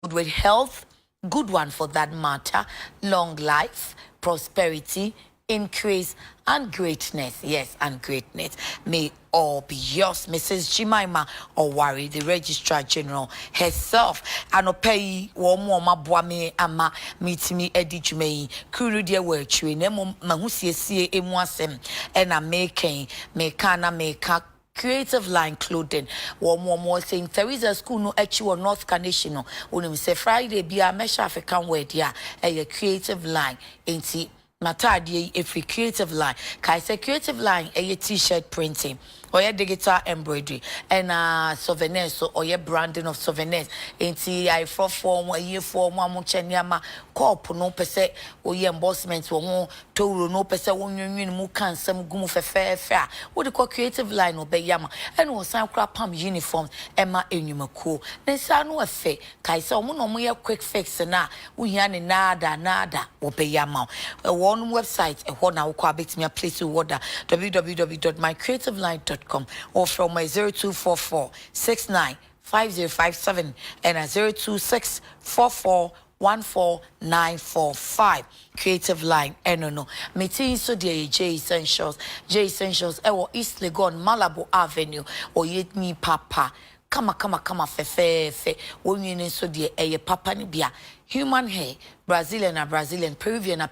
with health, good one for that matter, long life, prosperity, increase, and greatness. Yes, and greatness may all be yours. Mrs. Jemima Owari, the Registrar General herself. Anopei womo mabuame ama mitimi edijume kuru dia wetwe na mahusiesie emu asem ena meka Creative Line Clothing. One more saying Teresa School no actual North Carnation no. Unim say Friday be a mesh African word ya. A Creative Line. Ain't it? Matadi if we Creative Line. Kai say Creative Line a t-shirt printing. Or your digital embroidery and souvenirs so or your branding of souvenirs. Ain't I for form a year for one chenyama corp no per se or your embossments or total no per se one union mu can some gumu fair. What the call Creative Line or yama and was some crap pump uniforms Emma Enumaco. Then sanu a fe Kaisa no quick fix na we yani nada or yama. One website a one now quabit me a place to order www.mycreativeline.com or from my 0244 695057 and a 026441495 Creative Line no meeting so dear J Essentials East Legon Malabo Avenue or yet me papa kama fe wonyin so de papa ni bia human hair Brazilian Peruvian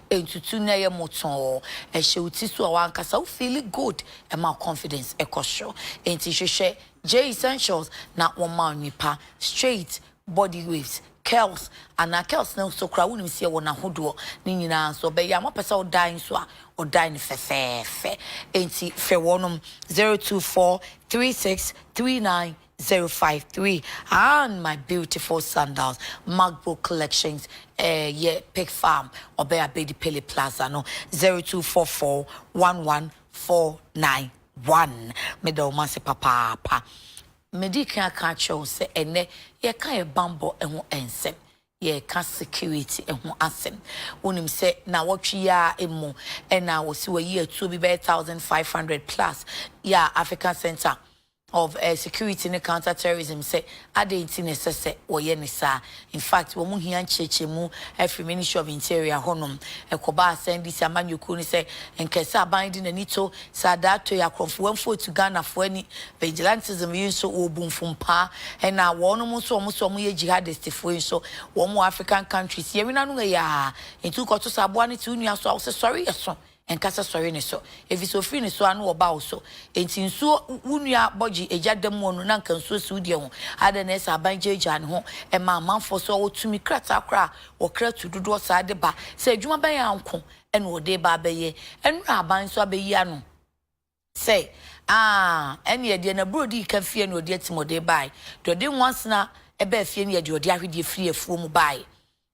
entutu na ye moton e hye so wa ankasa feel good e ma confidence e kosho enti hwehwe J Essentials na woma nipa straight body waves curls and curls na so kra wonim se wona hodo ni nyina so be ya mopesa o dan so a o dan fe enti fe wonom 0243639 and my beautiful sandals MacBook collections Pig Farm or Bear Baby Pele Plaza no 02441149 middle mase papa medical catcher say ene ye kan e bambo eho ensem ye ka security eho asem wonim say na wotwe ya emu na wo si wa year 2 be 1500 plus ya African Center of security and counter-terrorism say adenti necessary oye ne sa in fact wo mu hia ncheche mu every Ministry of Interior honom ekoba send this amanyuku ni say enkesa abandi na nito sadato ya kromfo to Ghana for any vigilantism yin so obunfumpa na wonom so mo ye jihadist for so wo mu African countries ye wina no ya entu koto sabo ani ti unu aso say sorry eso enkasa sorry ne so if so free ne so anu oba so enti nso unua bogi ejadam wonu na nkanso si udie ho ada na esa abanjeja ne ho e ma manfo so otumi krata kra wo kratu dodo sa de ba se adwuma ban yanko e no de ba beye enu aban so abeyi anu say eni de na brodi ka fie no de timode bai do de once na e ba fie ne de odi ahwede free afuo mu bai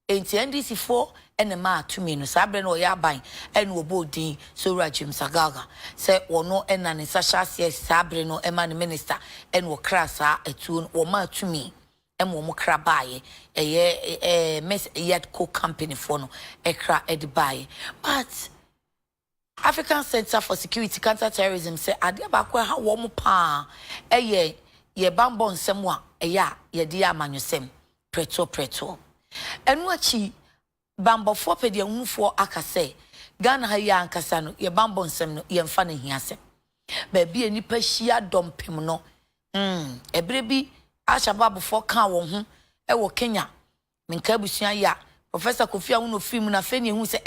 enti NDC4 ene ma atumi no sabre no ya ban ene obodin so rajim sagaga se wono ena ne sahase sabre no ema ne minister ene wo krasa etu wo ma atumi emo mo krabaye mes yet co company for no ekra edibaye but African Center for Security Counter-Terrorism say ade ba kwa ha wo mo pa ye bambo nsem a ye de amanyosem preto enu achi bambo for pedia hunfo akase Ghana ha ya ankasa no ye bambo nsem no ye mfa na hiase ba bia nipa hia dompem no ebre bi ashabab for kan wo ho e wo Kenya menka busua ya Professor Kofi Awuno film na fe ne hu se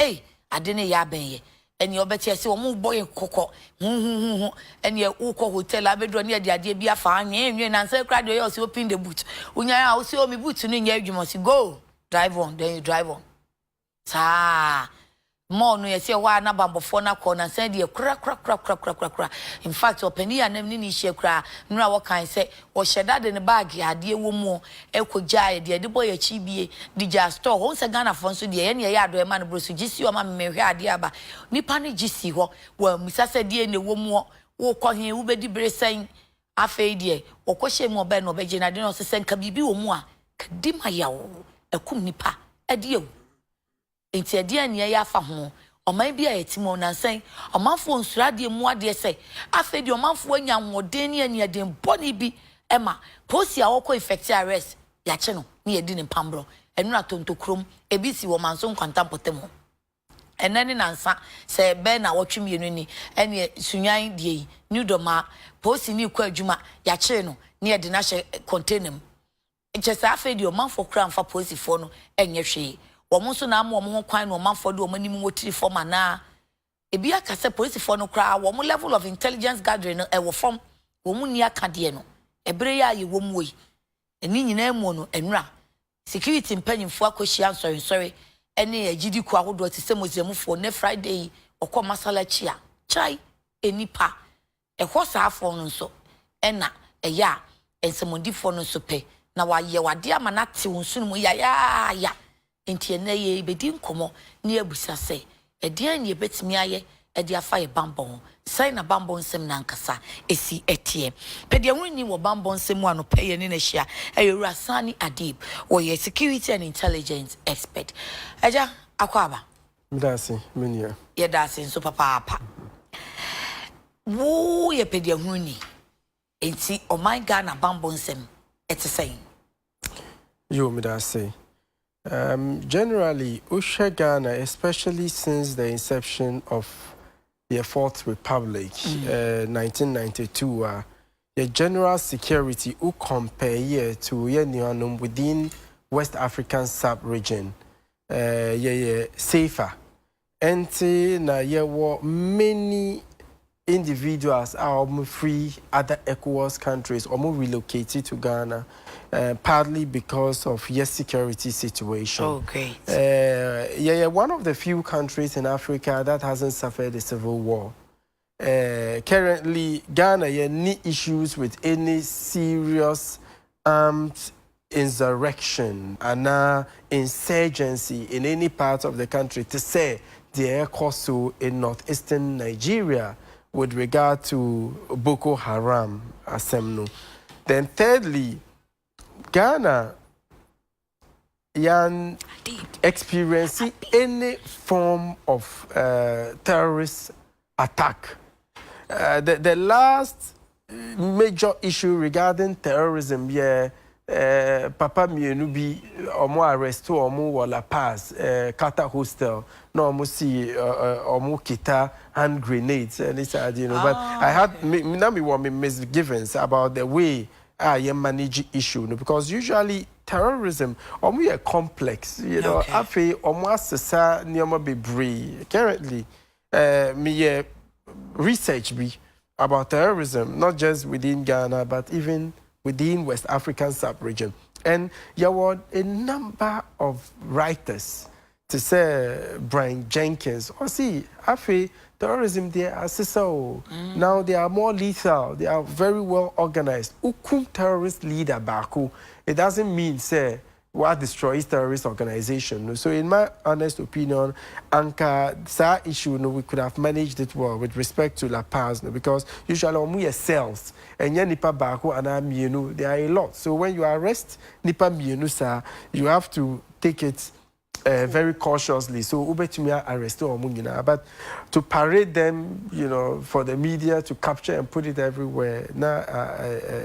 ade ne ya benye eni obeti ase wo mu boy kokko hu eni ukọ hotel abedro ne ade bi afa anya na nsa kra de yo se open the boot unya ya o se o mi boot no nya adwuma si go drive on then you drive on sa mo no yesi wa na bambofo na ko na say de kra in fact opani ya nam ni hye kra nura wo kan say wo hyeda de ne bag ade wo mu ekoja de boy achi bie di ja store ho se Ghana fo so de ye ne ya do e ma no brosu gisi o ma mehwe ade aba nipa ne gisi ho wa misa se de ne wo mu wo kọ hen wo bedi bresen afei de wo kọ hye mu oba no obeje na de no se senka bibi wo mu a kadima yawo akum nipa ade yawo enti ade ania ya fa ho oman bia yetimo nansan omanfo nsurade mu ade se afi de omanfo anya nwoden ne ania den boni bi ema posi a wokọ effective arrest ya che no ne ye di ne pambro enu na tontokrom ebi si wo manso nkwantampotem ho enani nansa se be na wotwemienu ni ene sunyan die new doma posi ni kwa adwuma ya che no ne ye di na hye container mu nchesa afa di o manfo kra mfa posi fo no enye hwe wo mo so na am wo mo kwan no manfo de o manim wotiri fo mana ebi aka se posi fo no kra wo mo level of intelligence gathering no e wo fom wo mu ni aka de no ebere ya ye wo mu yi eni nyina mu no enura security mpanyimfo akohia sorry ene agidi ku ahodo te se moziamfo ne Friday okọ masala chia chai enipa ehwo saafo no nso ena eya ensemondifo no nso pe na waye wade ama na te wonsunu mu ya enti ene ye bedi nkomo ne abusa se edian ne betimi aye edi afa ye bambon sai na bambon nsem na nkasa esi etie pede wonni wo bambon nsem anu peye ne na hia Adib Saani Adib wo ye security and intelligence expert aja akwaba midasi menia ye dasi nso papa wo ye pede wonni enti o my Ghana bambon nsem etesai yo midasi generally Usha Ghana, especially since the inception of the Fourth Republic, 1992, the general security who compare to within West African sub-region, safer. And there were many individuals are free other ECOWAS countries or more relocated to Ghana, partly because of security situation. Oh, great. One of the few countries in Africa that hasn't suffered a civil war. Currently, Ghana any issues with any serious armed insurrection and insurgency in any part of the country to say the ECOWAS in northeastern Nigeria with regard to Boko Haram, Asemno. Then thirdly, Ghana experiencing any form of terrorist attack. The last major issue regarding terrorism, Papa Mienubi, omo arresto omo wala pass, Kata hostel, no omo see omo kita hand grenades, and it's but I had me misgivings about the way I manage issue, because usually terrorism omo a complex, afi omo asesa nioma bebre. Currently, me research be about terrorism, not just within Ghana but even within West African sub-region. And there were a number of writers to say Brian Jenkins, afi terrorism there are so now they are more lethal, they are very well organized. Ukum terrorist leader Baku, it doesn't mean say what destroys terrorist organization. So in my honest opinion, Anka sa issue we could have managed it well with respect to La Paz, because usually we cells and nipa Baku and there are a lot. So when you arrest nipa mienu sa, you have to take it very cautiously. So ubetumia arrest omunyina, but to parade them, for the media to capture and put it everywhere,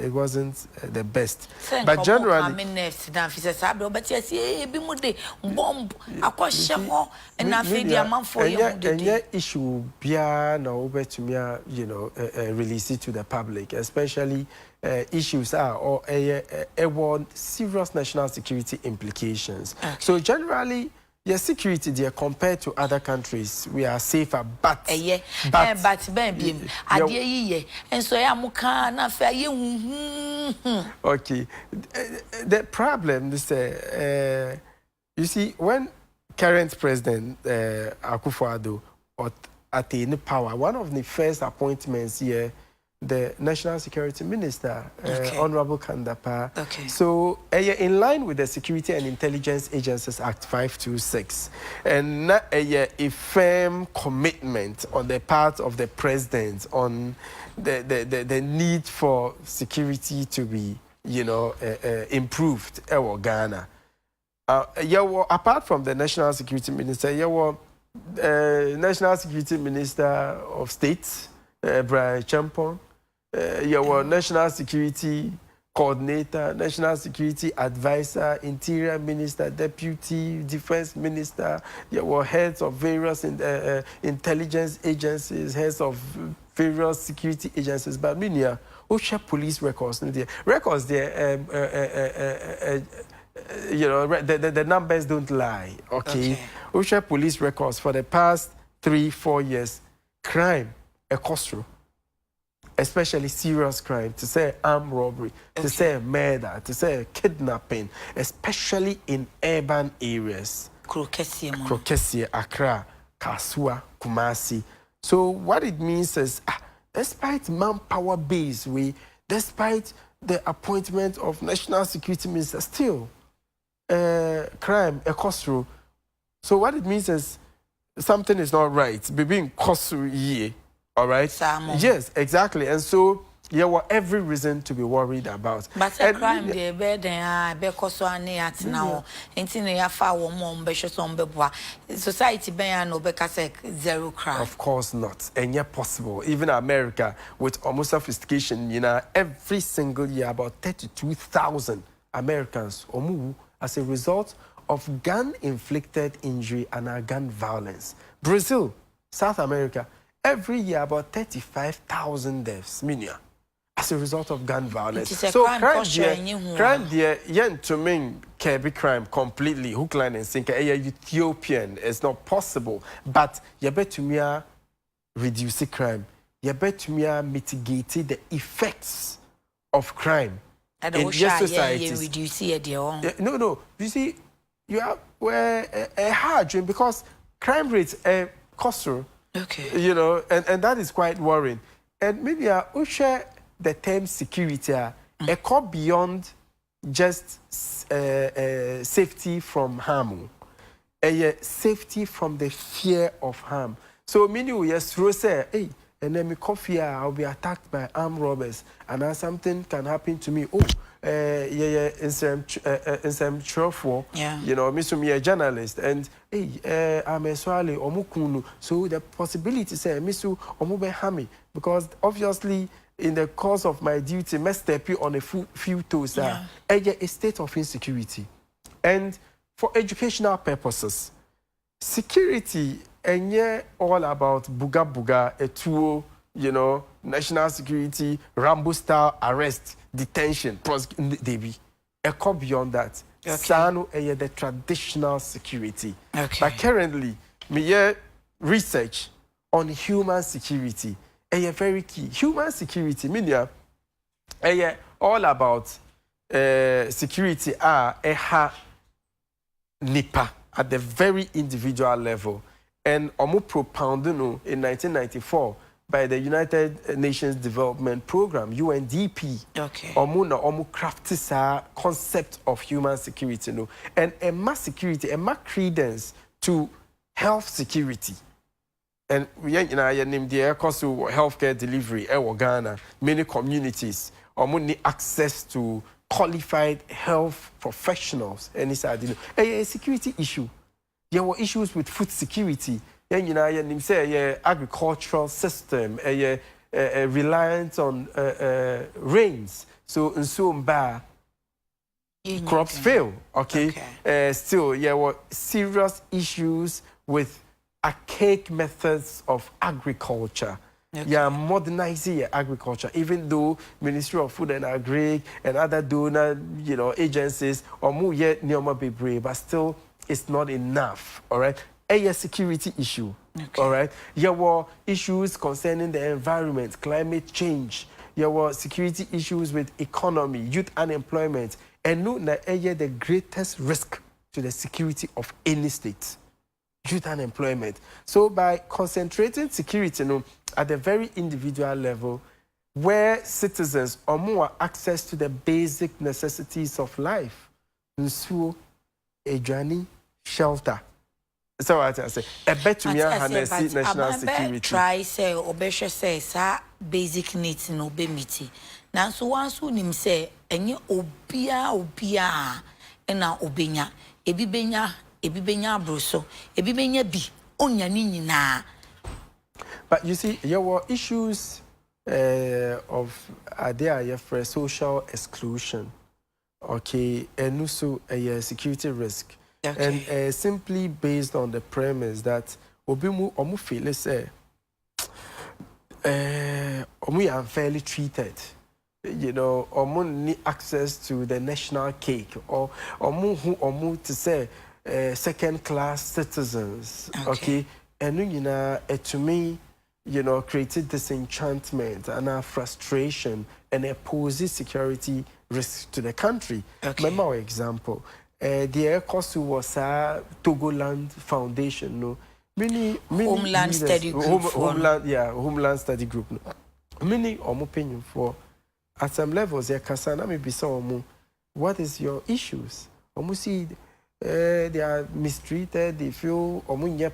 it wasn't the best. But generally, issue bia na ubetumia, release it to the public, especially issues or serious national security implications. Okay. So generally, security there compared to other countries, we are safer, but and so okay. The problem is you see, when current President Akufo-Addo attained power, one of the first appointments here, the National Security Minister, Honorable Kandapa. Okay. So, in line with the Security and Intelligence Agencies Act 526, and a firm commitment on the part of the President on the need for security to be, improved in Ghana. Apart from the National Security Minister, National Security Minister of State, Brian Champon. National security coordinator, national security advisor, interior minister, deputy defense minister. There were heads of various intelligence agencies, heads of various security agencies. But many police records. Records there, you know, the numbers don't lie. Okay. Police records for the past 3-4 years. Crime, a cost, especially serious crime, to say armed robbery, to say murder, to say kidnapping, especially in urban areas. Krokesi, Accra, Kasua, Kumasi. So what it means is, despite manpower base, despite the appointment of national security minister, still crime, a cost. So what it means is something is not right. Being cost ye. All right. Yes, exactly. And so there were every reason to be worried about. But a crime there, because now, society zero crime. Of course not, and yet possible. Even America, with almost sophistication, you know, every single year about 32,000 Americans as a result of gun-inflicted injury and gun violence. Brazil, South America. Every year, about 35,000 deaths, as a result of gun violence. So crime there, to me, can be crime completely. Hook, line, and sinker. Ethiopian, it's not possible. But you bet to me reduce crime. You bet to me mitigate the effects of crime in your societies. No. You see, you are a hard dream because crime rates are costly. Okay. You know, and that is quite worrying. And maybe I share the term security, a go beyond just safety from harm, safety from the fear of harm. So many will just say, hey, and then me coffee, I'll be attacked by armed robbers, and then something can happen to me. Oh, in some trouble. You know, me a journalist, and hey, I'm a swali omukunu. So the possibility say me so omube hami, because obviously in the course of my duty, me step on a few toes. A state of insecurity, and for educational purposes, security and all about buga a tool. You know, national security, Rambo style arrest, detention, they be a cop beyond that. Sano the traditional security. But currently, me research on human security. Very key. Human security, meaning all about security nipa at the very individual level. And omu propounded in 1994 by the United Nations Development Program, UNDP. Omu crafted sa concept of human security, and a mass security, a mass credence to health security. And we name the cost of healthcare delivery. Ghana, many communities need access to qualified health professionals. And it's a security issue. There were issues with food security. Agricultural system, reliance on rains. So in Sumba, crops fail. Still, there were serious issues with archaic methods of agriculture. Modernizing agriculture, even though Ministry of Food and Agri and other donor, agencies are more yet but still it's not enough. All right. A security issue. All right. There were issues concerning the environment, climate change. There were security issues with economy, youth unemployment, and the greatest risk to the security of any state. Youth unemployment. So by concentrating security at the very individual level, where citizens are more access to the basic necessities of life, nsuo, ejani, shelter. So what I say, a better national security. Try say obesha say sa basic needs no be meeti. Now so once unim say enye obia na obenya ebibenya broso ebibenya bi onya ni nyina. But you see, there were issues of idea for social exclusion. Okay, and also a security risk. Okay. And simply based on the premise that obimu omu feel say omu are unfairly treated. You know, omu need access to the national cake, or omu to say second-class citizens. Okay, and you know, to me, you know, created disenchantment and frustration and a poses security risk to the country. Okay. Remember our example. The air cost was Togoland Foundation, no. Many Homeland leaders, Study Group. Homeland Study Group. No. Many opinion for at some levels, kasana maybe some. What is your issues? See, they are mistreated. They feel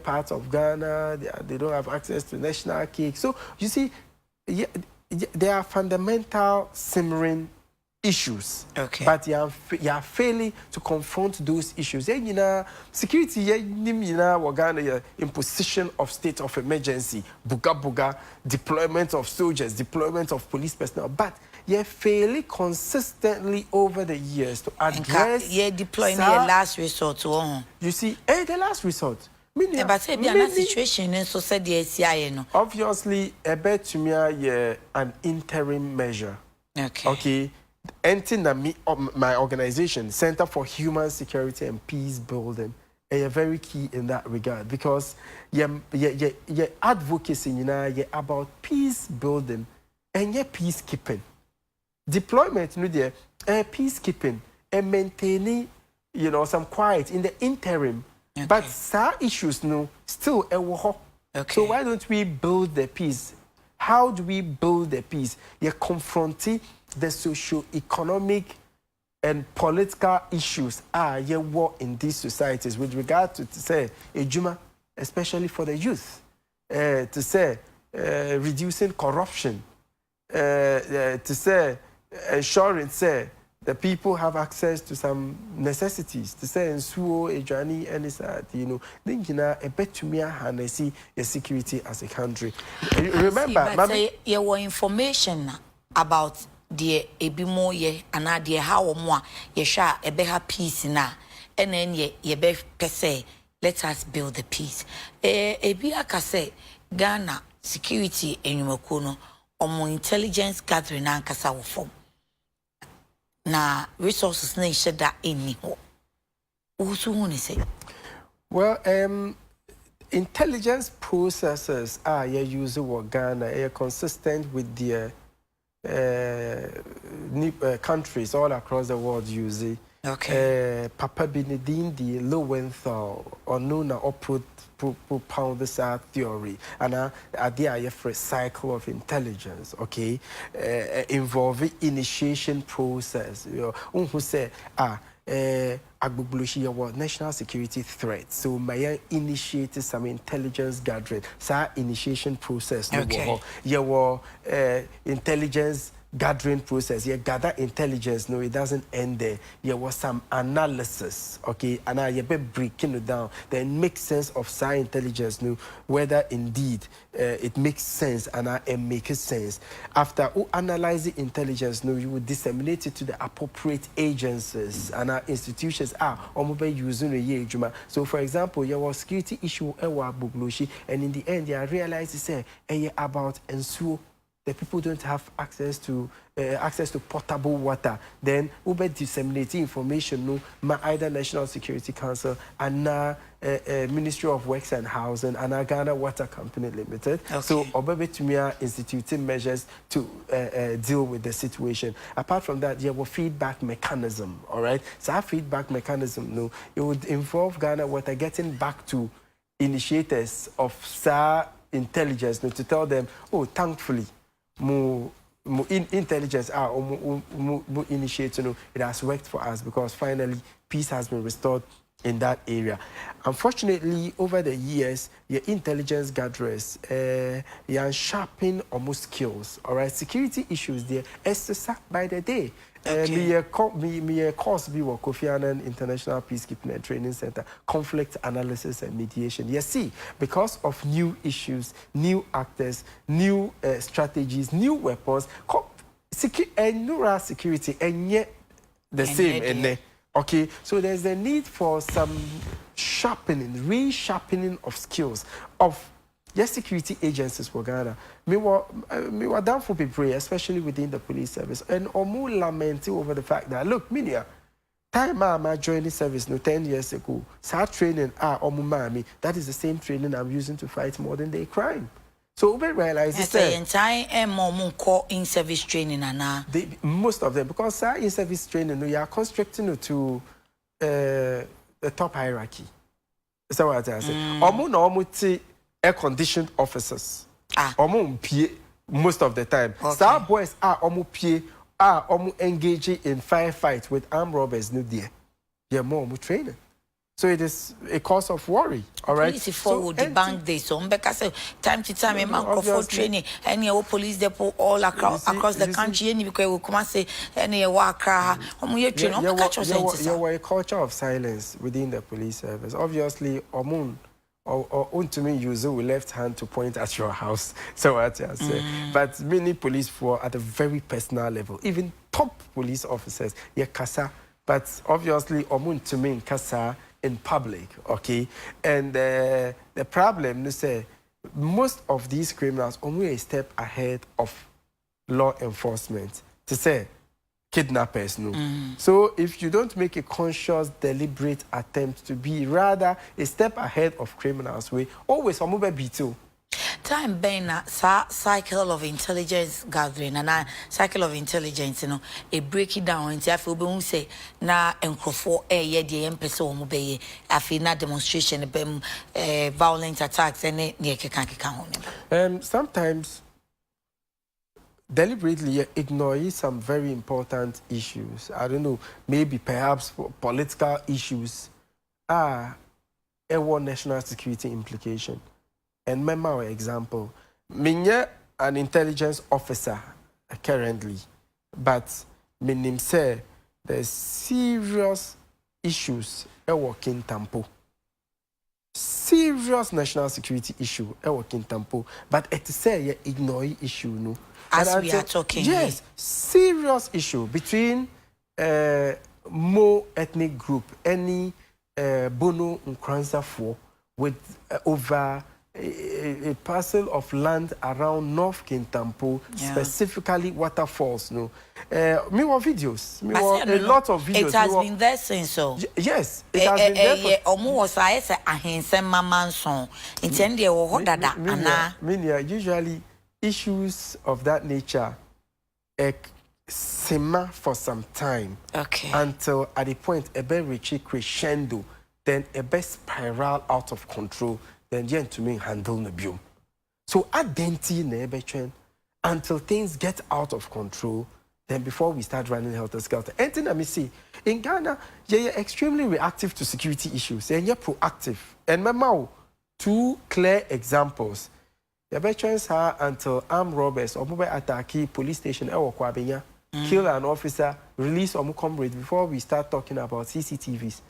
part of Ghana. They don't have access to national cake. So you see, there are fundamental simmering issues. Okay. But you are failing to confront those issues. Security, Ghana, imposition of state of emergency, buga, deployment of soldiers, deployment of police personnel. But you're failing consistently over the years to address. Yeah, deploying the last resort. You see, the last resort. But say be an situation in society, no. Obviously, a bet to me an interim measure. Okay. Okay. Entering my organization, Center for Human Security and Peace Building, are very key in that regard because your advocacy, about peace building and your peacekeeping. Deployment, peacekeeping and maintaining, some quiet in the interim. Okay. But some issues, still a war. Okay. So why don't we build the peace? How do we build the peace? You're confronting the socio-economic and political issues war in these societies with regard to say ejuma, especially for the youth, to say reducing corruption, to say ensuring say the people have access to some necessities, to say ensuo ejani and a bet to me and see a security as a country. Remember, but you were information about the ebimo ye and the how more ye sha a beha peace na and then ye be per se let us build the peace. Ebiaka say Ghana security enyumakono omo intelligence gathering ankasa wo form na resources na sheda eni ho usu huni say. Well, intelligence processes you use what Ghana are consistent with the countries all across the world using. Okay. Papa Benedine the Lowenthal or known or propound this theory and idea for a cycle of intelligence, okay, involving initiation process. Who say agbuglushi your national security threat. So may initiate some intelligence gathering. Sa initiation process. Okay. Your intelligence gathering process. You gather intelligence. No, it doesn't end there. There was some analysis. Okay, and now you be breaking it down. Then make sense of science intelligence. No, whether indeed it makes sense and it makes sense. After analyzing intelligence, no, you will disseminate it to the appropriate agencies and institutions. Using a so, for example, there was security issue and in the end, they realized say about and so. The people don't have access to potable water. Then we be disseminating information no either National Security Council and Ministry of Works and Housing and Ghana Water Company Limited. Okay. So Obebe Tumia instituting measures to deal with the situation. Apart from that, there was feedback mechanism. All right. So our feedback mechanism, no, it would involve Ghana Water getting back to initiators of SAR intelligence no, to tell them, oh, thankfully. Intelligence initiate, it has worked for us because finally peace has been restored in that area. Unfortunately, over the years, your intelligence gatherers, you sharpen almost skills. All right, security issues there, exercised by the day. Me a course be what Kofi Annan International Peacekeeping and Training Center, conflict analysis and mediation. You see, because of new issues, new actors, new strategies, new weapons, neural security, and yet the same. Okay, so there's a need for some resharpening of skills of security agencies for Ghana. Me were down for people, especially within the police service, and omu lamenting over the fact that look, Minia, time I joined the service 10 years ago, start training omu mami. That is the same training I'm using to fight modern day crime. So we realize the entire in-service training, most of them, because in-service training, we are constricting to the top hierarchy. Is that what I say? Omu air-conditioned officers. Most of the time. Okay. Star boys are engaging in firefight with armed robbers. No, they're more training. So it is a cause of worry. All right. Police forward debunk this. So because time to time, a man for training, any police depot all across the country, any because we come and say any worker, there were a culture of silence within the police service. Obviously, or to me, use the left hand to point at your house. So what I say. But many police for at a very personal level, even top police officers, kasa. But obviously, to me, kasa in public, okay. And the problem is say most of these criminals only a step ahead of law enforcement to say kidnappers, no. So if you don't make a conscious, deliberate attempt to be rather a step ahead of criminals, we always be too. Time being a cycle of intelligence gathering and a cycle of intelligence, a break it down into I feel say na encrofo the empeso mobile afina demonstration violent attacks and sometimes deliberately ignore some very important issues. I don't know, maybe perhaps political issues are a national security implication. And remember our example, Minya an intelligence officer currently, but minim say there's serious issues working Tampo. Serious national security issue working Tampo, but it say ignore issue no. As we are talking, yes, serious issue between more ethnic group, any Bono Nkranza for with over a parcel of land around North Kintampo, specifically waterfalls. No, me want videos. Me want a lot of videos. It has been there since so. Yes, it has been there. Usually issues of that nature simmer for some time. Okay. Until at the point a bit reach crescendo, then a bit spiral out of control. Then gentlemen handle the biome. So at denti neighbor until things get out of control, then before we start running helter-skelter. Anything I may see, in Ghana, you're extremely reactive to security issues, and you're proactive. And remember, two clear examples. Your veterans are until armed robbers or mobile attack police station kill an officer, release or comrade before we start talking about CCTVs.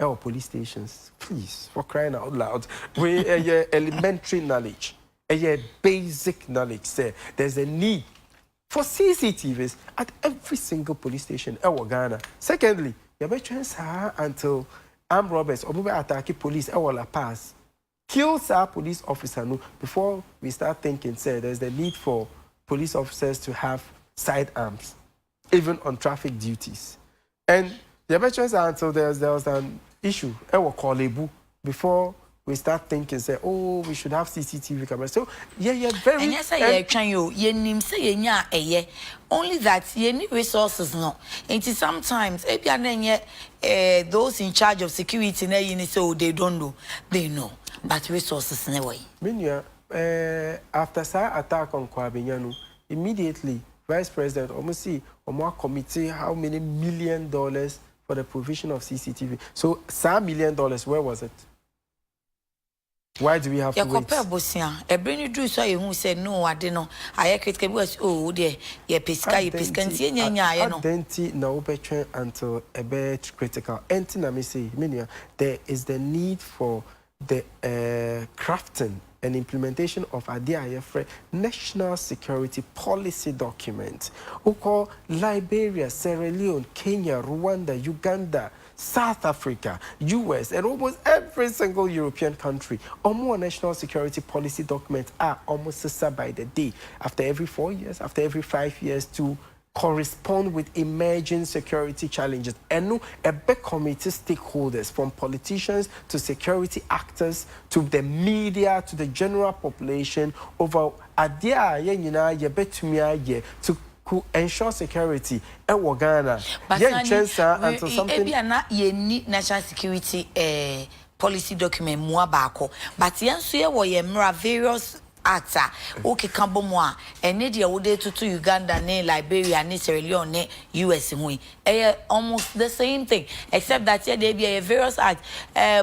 Our police stations, please, for crying out loud, we elementary knowledge, basic knowledge. Say there's a need for CCTVs at every single police station in Ghana. Secondly, your veterans are until armed robbers or mobile attack police La Paz kills our police officer before we start thinking. Say there's the need for police officers to have sidearms, even on traffic duties, and the veterans are until there was an issue, before we start thinking, say, oh, we should have CCTV cameras. So, very... And yes, only that you need resources, no. And sometimes, those in charge of security, so they don't know. They know. But resources, no way. After that attack on Kwabinyanu, immediately, Vice President, almost see, committee how many $1 million for the provision of CCTV. So, $1 million, where was it? Why do we have to wait? Bosia, a brainy do so who said no, I don't know. I critical was oh dear, ye pisca, ye piscancy, Denti no better until a bit critical. Entina me say, Minia, there is the need for the crafting and implementation of a DIFRE national security policy document. We call Liberia, Sierra Leone, Kenya, Rwanda, Uganda, South Africa, US, and almost every single European country. More national security policy documents are almost set by the day, after every 4 years, after every 5 years, to correspond with emerging security challenges. And no, a big committee stakeholders, from politicians to security actors to the media to the general population, over a to ensure security in Ghana. Until something national security policy document more bako. But yansu ye various acts okay kambomoa and nedia would to Uganda, ne Liberia, ne Sierra Leone, ne US almost the same thing, except that there be a various acts,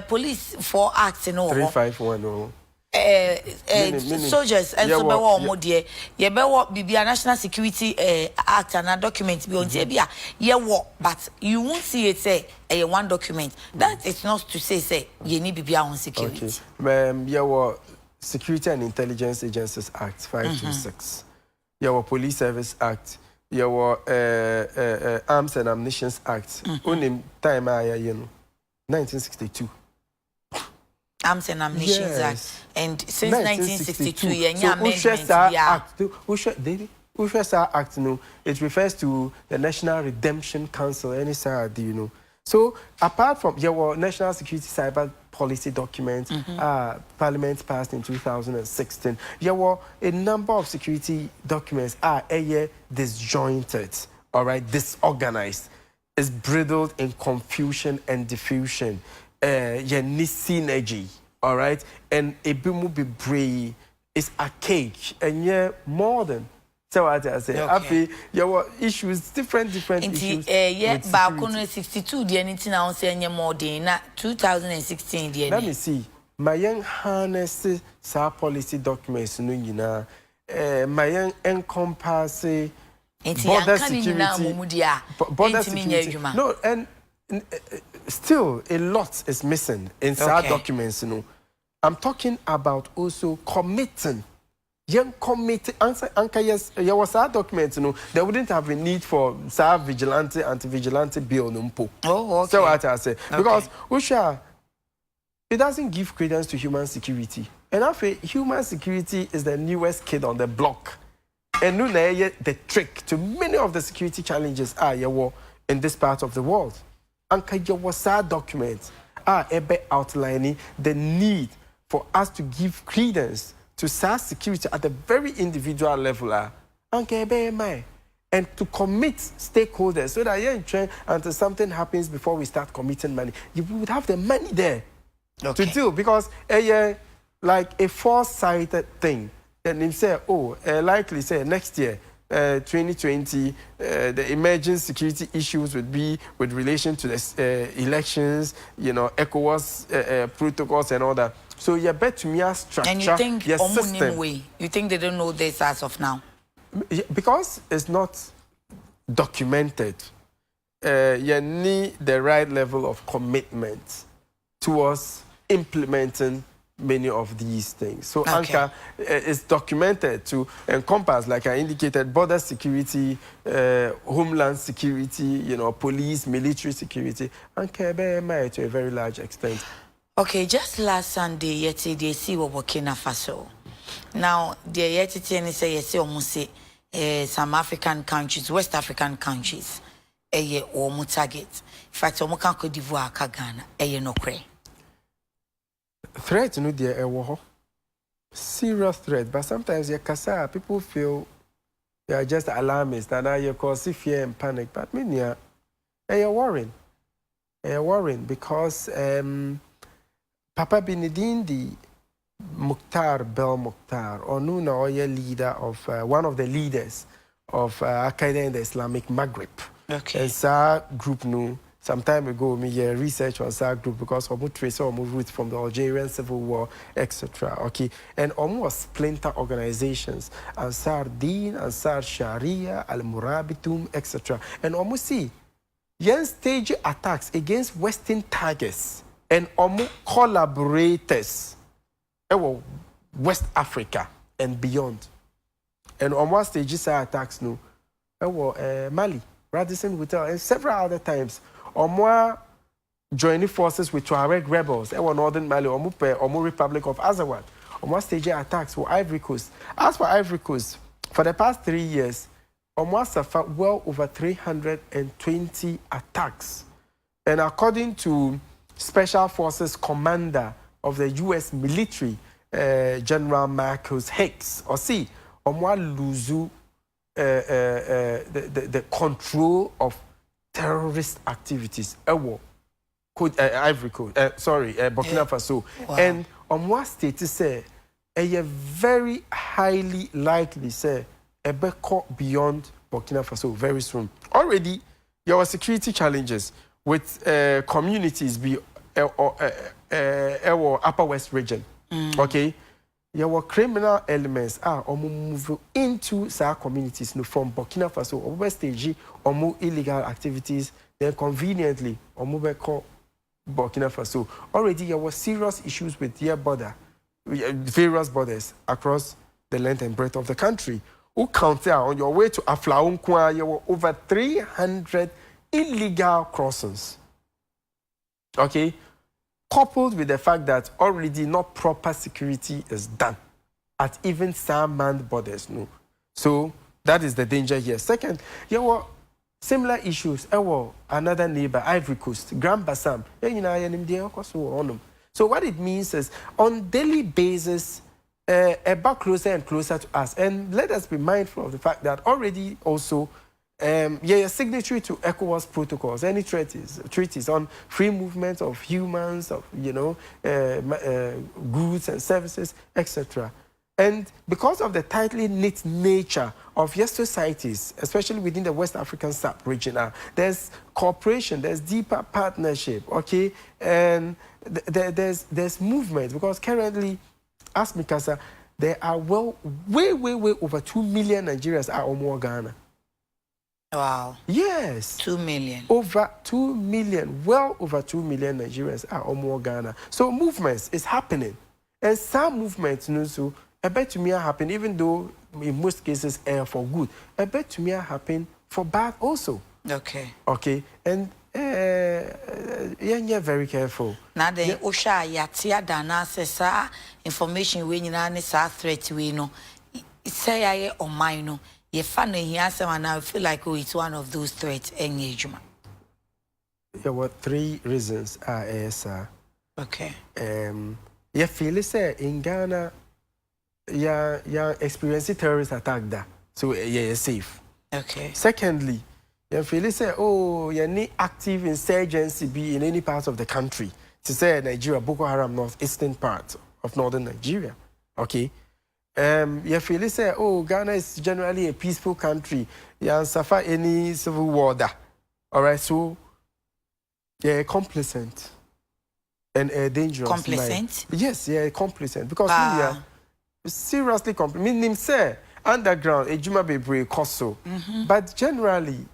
police 4 acts in all 3510. Soldiers and so bewa omo de ye bewa bibia national security act and a document be on tebia ye wo, but you won't see it say one document. That is not to say ye need bibia on security. Okay. Ye wo Security and Intelligence Agencies Act 526. Ye wo Police Service Act. Ye wo Arms and Ammunition Act. Onim time aya ye no 1962. Arms and Ammunition Act. And since 1962, Act, no, it refers to the National Redemption Council, NSRD, you know. So, apart from your National Security Cyber Policy document, Parliament passed in 2016, there were a number of security documents are disjointed, all right, disorganized, is bridled in confusion and diffusion. Synergy, all right, and a bimu be brave is archaic and modern. So what I say, okay. Your issues, different issues. Back 62, the anything I say more than 2016. Let me see. My young harness sa policy documents no yina. My young encompass border security. Border security. No, and still a lot is missing in our documents, you know. I'm talking about also committing. Young committee anka yes, there was our documents, you know. There wouldn't have a need for vigilante, anti-vigilante bill numpo. Oh, okay. So what I say. Because Usha, it doesn't give credence to human security. And I feel human security is the newest kid on the block. And no the trick to many of the security challenges are in this part of the world. Anka Yawasa documents are outlining the need for us to give credence to SARS security at the very individual level. And to commit stakeholders so that until something happens before we start committing money, you would have the money there to do, because like a foresighted thing. Then they say, likely say next year, 2020, the emerging security issues would be with relation to the elections, you know, ECOWAS protocols and all that. So you bet to me a structure. And you think you think they don't know this as of now? Because it's not documented. You need the right level of commitment towards implementing many of these things. So Anka is documented to encompass, like I indicated, border security, homeland security, you know, police, military security, Anka to a very large extent. Okay, just last Sunday, yeti they see what Burkina Faso. Now, the yeti say yes, almost some African countries, West African countries, or target. In fact, Omokan Cote d'Ivoire, Ghana, no cray. Threat no dear serious threat, but sometimes people feel they are just alarmist and now you cause fear and panic. But me you're worrying. You're worrying because Papa Benedin the Mukhtar Bel Mukhtar, or Nuna Oya leader of one of the leaders of Al Qaeda in the Islamic Maghreb. Okay. And sa group no some time ago, me research on that group because almost trace almost roots from the Algerian Civil War, etc. Okay, and almost splinter organizations, Ansar Din, Ansar Sharia, Al Murabitum, etc. And almost see, yen stage attacks against Western targets and almost collaborators, West Africa and beyond. And almost stage attacks no, Mali, Radisson Hotel, and several other times. Or more joining forces with Tuareg rebels, northern Mali, or more Republic of Azawad, or more stage attacks for Ivory Coast. As for Ivory Coast, for the past 3 years, Omar suffered well over 320 attacks. And according to Special Forces Commander of the U.S. military, General Marcus Hicks, or see, Omar lose the control of terrorist activities. Ivory Coast, Burkina Faso. Wow. And on what state say, a very highly likely say, a beyond Burkina Faso very soon. Already, there were security challenges with communities be Upper West region. Okay, there were criminal elements move into some communities from Burkina Faso or West stage or more illegal activities. Then conveniently or move Burkina Faso. Already there were serious issues with their border, various borders across the length and breadth of the country. Who count there on your way to Aflaunkwa, there were over 300 illegal crossings. Okay, coupled with the fact that already not proper security is done at even some manned borders. No, so that is the danger here. Second, there were similar issues. Another neighbor, Ivory Coast, Grand Bassam. So what it means is, on daily basis, back closer and closer to us. And let us be mindful of the fact that already also, signatory to ECOWAS protocols, any treaties on free movement of humans, of goods and services, etc. And because of the tightly knit nature of your societies, especially within the West African sub-region, there's cooperation, there's deeper partnership, okay, and there's movement, because currently, as Mikasa, there are way over 2 million Nigerians are more Ghana. Wow. Yes. 2 million. Over 2 million, well over 2 million Nigerians are more Ghana. So movements is happening. And some movements, so I bet to me happen, even though in most cases for good. I bet to me happen for bad also. Okay. Okay. And you're very careful. Now then, Osha yatia dana sesa information we na ne sa threat we no. Say I on mine no. Ye fan here and I feel like it's one of those threats engagement. There were 3 reasons. Sir. Okay. You feel say in Ghana, you're experiencing terrorist attack there, so you're safe. Okay. Secondly, you feel say, you need active insurgency be in any part of the country. To say Nigeria, Boko Haram, northeastern part of northern Nigeria. Okay. You feel say, Ghana is generally a peaceful country. You suffer any civil war there. All right, so you're complacent and dangerous. Complacent? Yes, yeah, complacent, because we are seriously complacent. Meaning, say, underground, a Juma Bebre Koso. But generally,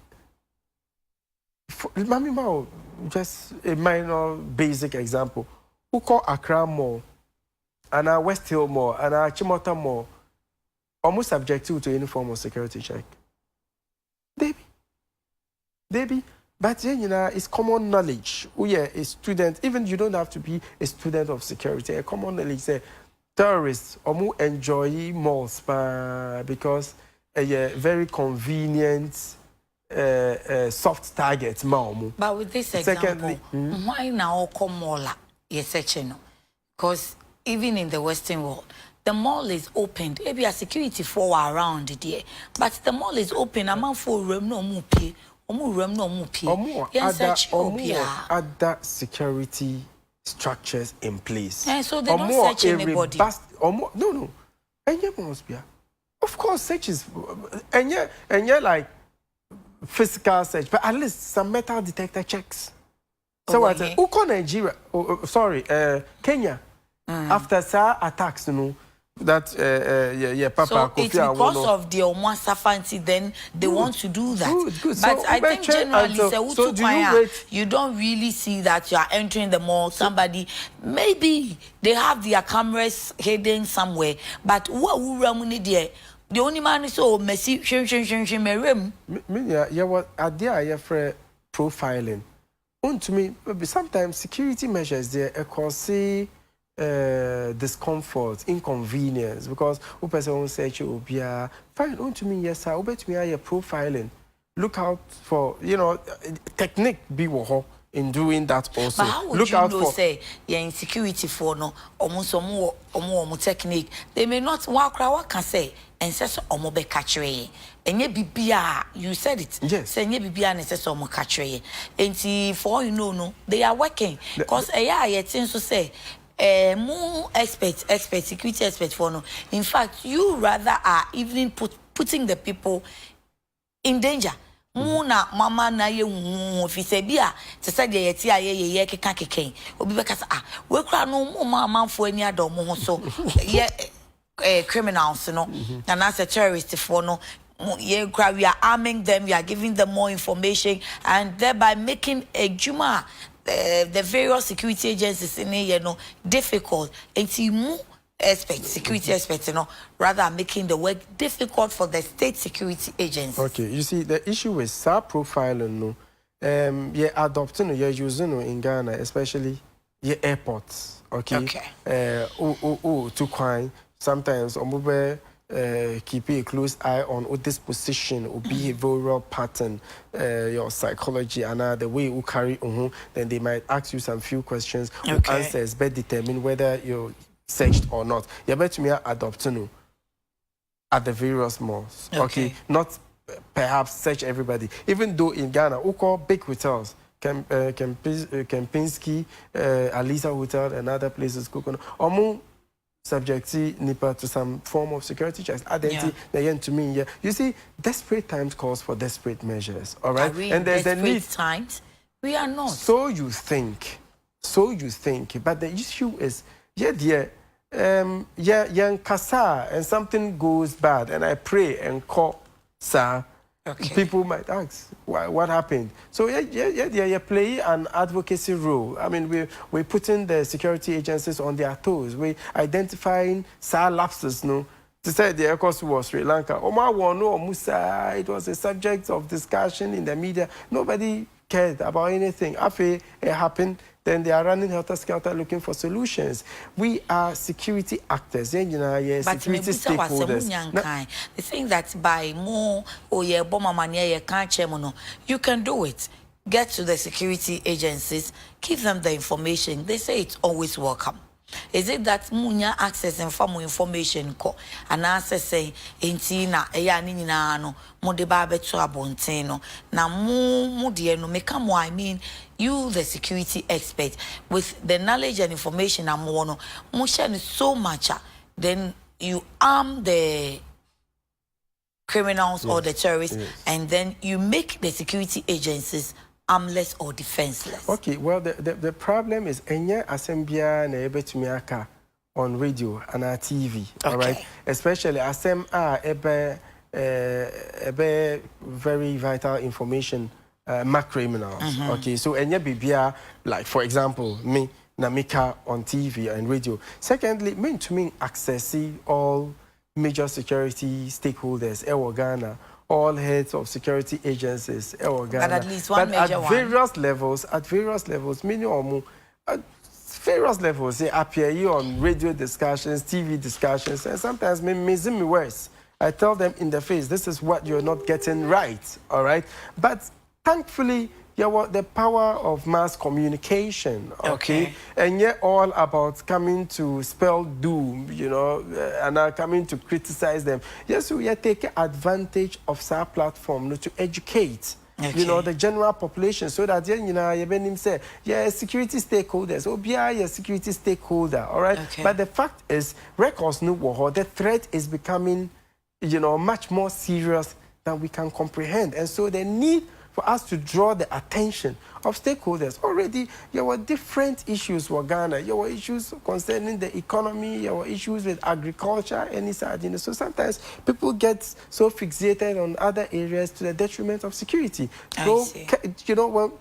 just a minor basic example. Who call Accra Mall, and our West Hill Mall, and our Chimota Mall, almost subjected to any form of security check. Debbie. But it's common knowledge. A student, even you don't have to be a student of security. A common knowledge say terrorists enjoy malls because a very convenient soft target. But with this example, why now come mall? Yes, because even in the Western world, the mall is opened. Maybe a security for around there, but the mall is open. I'm for room no mupi. Other security structures in place. And so they don't search anybody. No. And you must be. Of course, search is and you're like physical search, but at least some metal detector checks. So what? Uko Nigeria, sorry, Kenya. After sa attacks, that Papa. So it's because of the Omasa fancy, then they want to do that. Good. But so I think generally, you don't really see that you are entering the mall. Somebody, maybe they have their cameras hidden somewhere, but what we there? The only man is so messy. Yeah, what idea for profiling? To me, sometimes security measures there cause discomfort, inconvenience, because who person will say you be fine. To me, yes, sir. To me, I profiling. Look out for technique be in doing that also. But how would look you out know for say insecurity for no almost more technique? They may not what can say and says omo be catching. And ye bibia, you said it. Yes. Say ye bibia and says omo catching. And for you know, they are working. Because yet seems to say more expert, security expert for no. In fact, you rather are even putting the people in danger. Muna mama na ye office bia te say de yeti aye keka keken obi be kasa we kra no mama fo ani adom ho so ye criminals no and as a terrorist for no ye kra we are arming them, we are giving them more information and thereby making a juma the various security agencies in here difficult until more security experts, rather making the work difficult for the state security agencies. Okay, you see, the issue with SAR profiling, you're adopting, you're using in Ghana, especially your airports. Okay. To crime. Sometimes, keep a close eye on disposition or behavioral pattern, your psychology, and the way you carry on. Then they might ask you some few questions. Answers, but determine whether you're searched or not. You bet me adopting at the various malls. Okay. Not perhaps search everybody. Even though in Ghana, we call big hotels, Kempinski, Alisa Hotel, and other places, Omo subject Nipa to some form of security checks. Identity, to me, you see, desperate times calls for desperate measures. All right, and there's a need. Times we are not. So you think, but the issue is, kasa and something goes bad, and I pray and call, sir. Okay. People might ask, what happened? So you play an advocacy role. I mean, we're putting the security agencies on their toes. We're identifying lapses, To say the ECOWAS was Sri Lanka. Musa, it was a subject of discussion in the media. Nobody cared about anything. After it happened, then they are running helter-skelter looking for solutions. We are security actors, security stakeholders. The thing that by more you can do it. Get to the security agencies, give them the information. They say it's always welcome. Is it that munya access and formal information ko and accessing intina nina no mo de ba beto abonteno na mu de no meka mo I mean you the security expert with the knowledge and information am no mo share so much then you arm the criminals or the terrorists and then you make the security agencies armless or defenseless. Okay, well, the problem is Enya Asembia na ebe tumiaka on radio and our TV, all right? Especially Asem ebe very vital information criminals. Okay, so Enya Bibia, like for example, me Namika on TV and radio. Secondly, mean to mean accessing all major security stakeholders, Ghana, all heads of security agencies, Ghana. But at least one major one. Various levels, minimum, at various levels, they appear on radio discussions, TV discussions, and sometimes me worse. I tell them in the face, this is what you're not getting right, all right? But thankfully, the power of mass communication, okay? And yet all about coming to spell doom, and are coming to criticize them. Yes, we are taking advantage of our platform to educate, the general population so that, say, security stakeholders, security stakeholder, all right? But the fact is, records the threat is becoming, much more serious than we can comprehend. And so the need for us to draw the attention of stakeholders. Already, there were different issues with Ghana. There were issues concerning the economy. There were issues with agriculture and such. So sometimes people get so fixated on other areas to the detriment of security. So, you know, when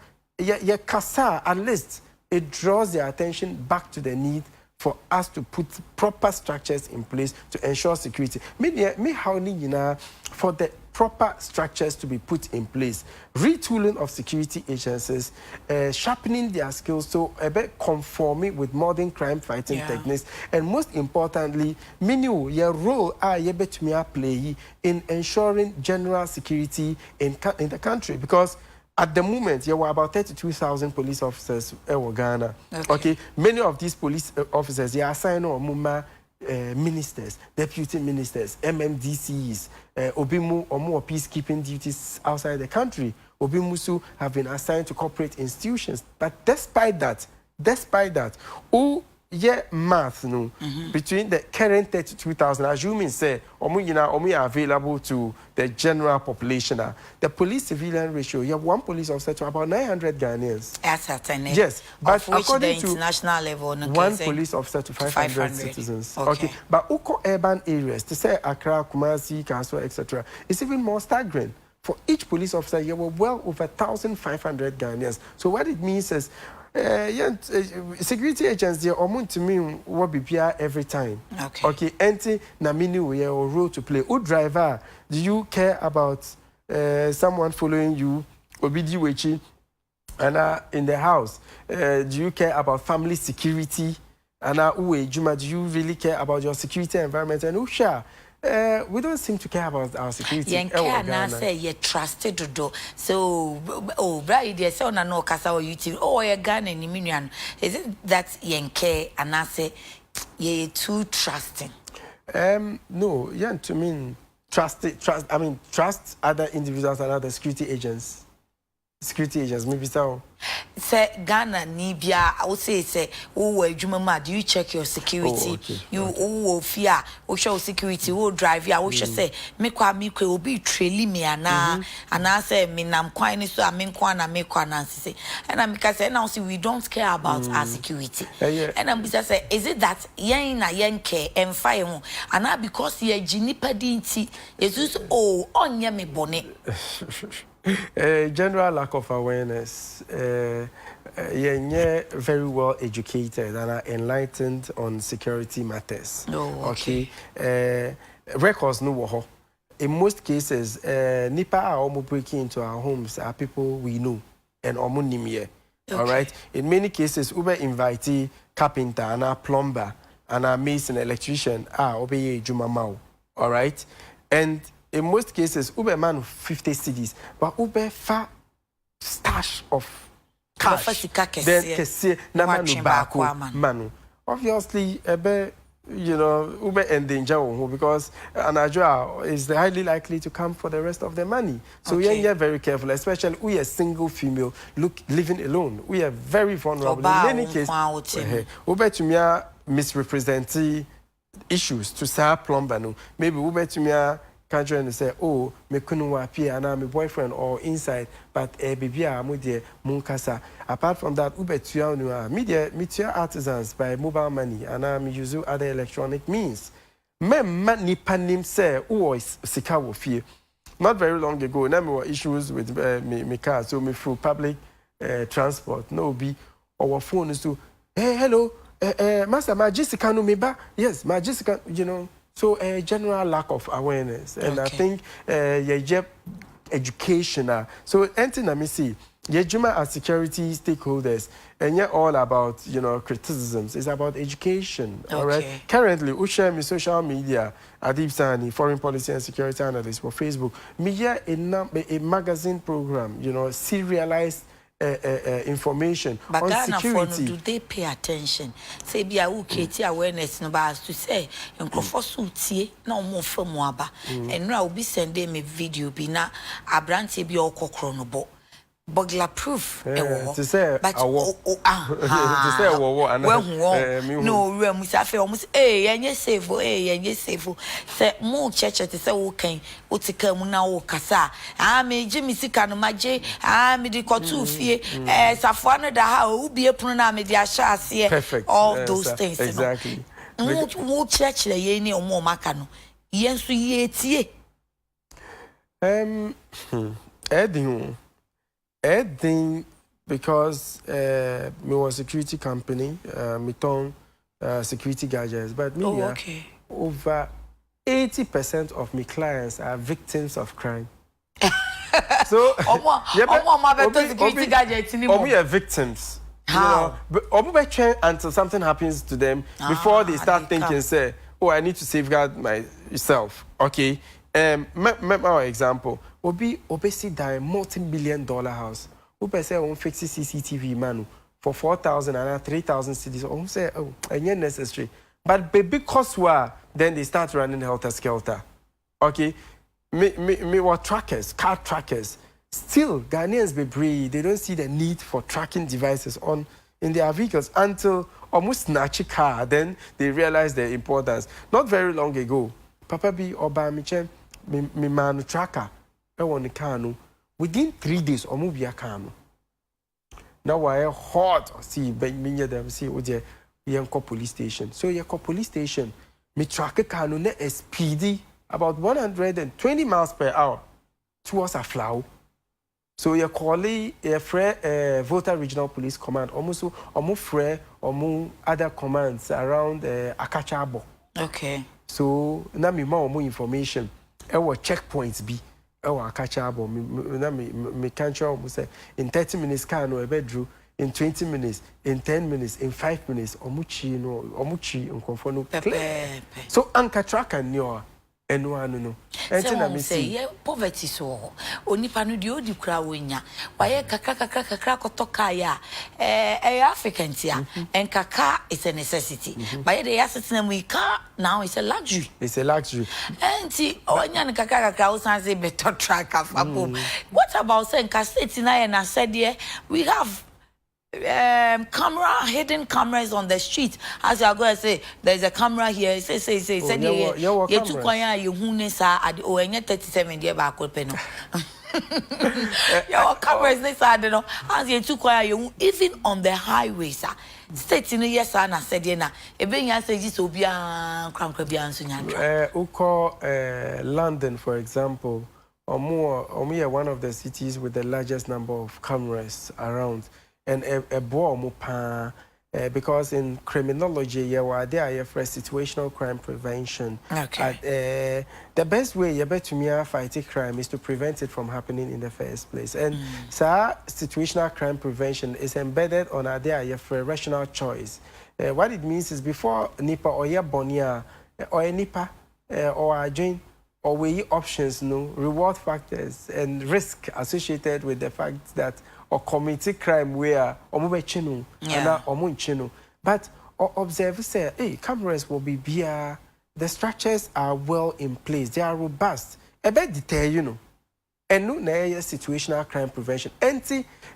CASA, at least, it draws their attention back to the need for us to put proper structures in place to ensure security. For the proper structures to be put in place, retooling of security agencies, sharpening their skills so conforming with modern crime fighting techniques, and most importantly, your role play in ensuring general security in the country, because at the moment, there were about 32,000 police officers in Ghana. Okay. Many of these police officers, they are assigned on ministers, deputy ministers, MMDCs, Obimu or more peacekeeping duties outside the country. Obimusu have been assigned to corporate institutions. But despite that, math between the current 32,000, assuming say omu are available to the general population, the police civilian ratio, you have one police officer to about 900 Ghanaians. Yes, but according to international level, one police officer to 500 citizens. Okay. But Uko urban areas, to say Accra, Kumasi, Kaso, etc., it's even more staggering. For each police officer, you were well over 1,500 Ghanaians. So what it means is, security agents, they are to me what be every time. Okay. Anti namini we a role to play. O driver, do you care about someone following you? Obidiwechi, and in the house, do you care about family security? And Juma, do you really care about your security environment? And Usha. We don't seem to care about our security. You trusted to do so. Oh, right, there's so no Kasa or UTV. Oh, you're Ghana and Minion. Is it that Yenke and I say ye too trusting? No, to mean trust. I mean trust other individuals and other security agents. Maybe so. Say Ghana Nibia, I would say, oh, Jumama, do you check your security? You fear, show security, drive ya, say, Mekwa will be trailing me and I say, Minam quine so I mean Kwana say, and I'm because now see we don't care about our security. And I'm just say, is it that yen yenke and fire and I because ye jinipadinti is just on me bonnet. General lack of awareness. Very well educated and are enlightened on security matters. Okay. Records no wo. In most cases, nipa are breaking into our homes are people we know and omunimie. All right. In many cases, Uber invitee carpenter and a plumber and a mason electrician obey jumamau. All right. And in most cases, Uber man 50 cedis, but Uber far stash of cash. Then kesi na manu bako manu. Obviously, Uber endanger because Anajua is highly likely to come for the rest of the money. So we are very careful, especially we are single female living alone. We are very vulnerable. In many cases, Uber to me misrepresenting issues to say plumber. Maybe Uber to me. Can't and say, oh, me kunu appear and I'm a boyfriend or inside, but bibia mudia munkasa. Apart from that, Uber to media artisans by mobile money and I'm using other electronic means. Many panim say, oh, is sikawo fear. Not very long ago, there were issues with me car, so me through public transport. No be our phone is to, hey, hello, Master, my Jessica no me ba. Yes, my Jessica, So a general lack of awareness, and I think educational. So anything I me see, Juma as security stakeholders, and you're all about criticisms. It's about education. All right. Currently, we share me social media. Adib Saani, foreign policy and security analyst for Facebook. Media a magazine program. Serialized. Information but on security. Do they pay attention? Say be a uketi awareness no ba to say nkofo so tie na omo famu aba and now be sending me video bi na abrante bi okokro no bo burglar proof to say but to say well no room safe almost yenye safe yenye safe say mo church to say wo kan wo tika mu na wo kasa me Jimmy sika no maje me di kotu fie safo no da ha wo bie punu na me di ahya ase all those things exactly mo church le ye ni omo maka no yensu ye tie Edin, because me was a security company, me turn security gadgets, but me over 80% of my clients are victims of crime. So, security gadgets are victims. How? You know, until something happens to them before they start thinking, say, oh, I need to safeguard myself. Okay. Our example. Obi see that multi-million-dollar house. Who say on fix CCTV man for 4,000 and 3,000 cities. Who say oh, ain't necessary. But because then they start running helter skelter. Okay, me what trackers, car trackers. Still, Ghanaians be brave. They don't see the need for tracking devices in their vehicles until almost snatch a car. Then they realize their importance. Not very long ago, Papa B Oba Michen, me man tracker. I want the car no. Within 3 days, or move your car no. Now I hot see, but me them see oje yanko police station. So yanko police station, me track a car no net speedy about 120 miles per hour towards a flow. So you call a free Volta Regional Police Command, almost free other commands around Akachabo. Okay. So now me more information. Our checkpoints be. I catch up me can't say in 30 minutes can no bedroom in 20 minutes in 10 minutes in 5 minutes omuchi nkonfo so anka track and your no and say yeah poverty so onipa no de odi kura wonya waye kakra kotoka ya African tia and kaka is a necessity but the asset na we car now is a luxury and see onya kakra o san say better track afabo what about say nka state na and I said yeah we have hidden cameras on the street. As you are going to say, there's a camera here. Say, you took one you who sa at the 37 year back open. Your cameras this I don't know. As you took one you even on the highways. State in yes, Anna said, Yena, a being answer this will be a crank London, for example, or more, one of the cities with the largest number of cameras around. And a bomb because in criminology, there for situational crime prevention. Okay. The best way you bet to me fight crime is to prevent it from happening in the first place. And so situational crime prevention is embedded on a there for rational choice. What it means is before NIPA or ya bonia or a NIPA or a joint or we options no reward factors and risk associated with the fact that or commit crime where but observe say hey cameras will be the structures are well in place, they are robust a bit detail you know and no situational crime prevention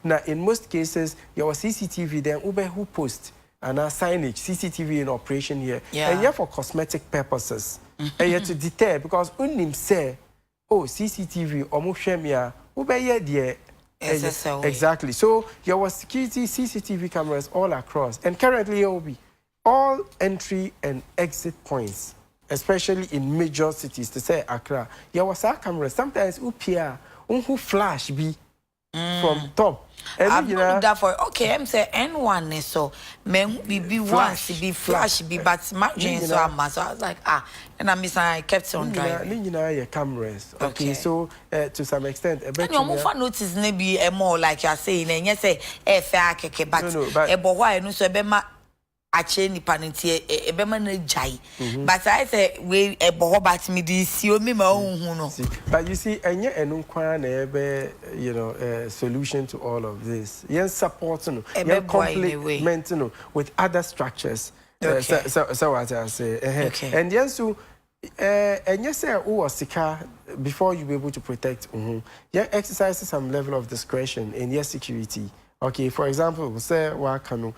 now in most cases your CCTV then who post and signage CCTV in operation here and yeah for cosmetic purposes and yet to deter because unim say oh CCTV omushemia ube exactly. So there was security CCTV cameras all across, and currently there will be all entry and exit points, especially in major cities. To say Accra, there was our cameras. Sometimes upia who flash be from top. I've known that for okay. I'm say N1 so men be once be flash be but margin so I was like and I kept on driving. Your cameras. Okay, so to some extent a bit. And your notice maybe more like you're saying and you say fair keke but a boy no so be ma ache nipa ntie e be ma na jai but I say we e boho bat me di si o me ma ohun no but you see enye enu kwan na ebe you know solution to all of this yen support no yen complement no with other structures so what I say and yen so enye say o sika before you be able to protect, yeah, exercise some level of discretion in your security. Okay, for example, say wakano,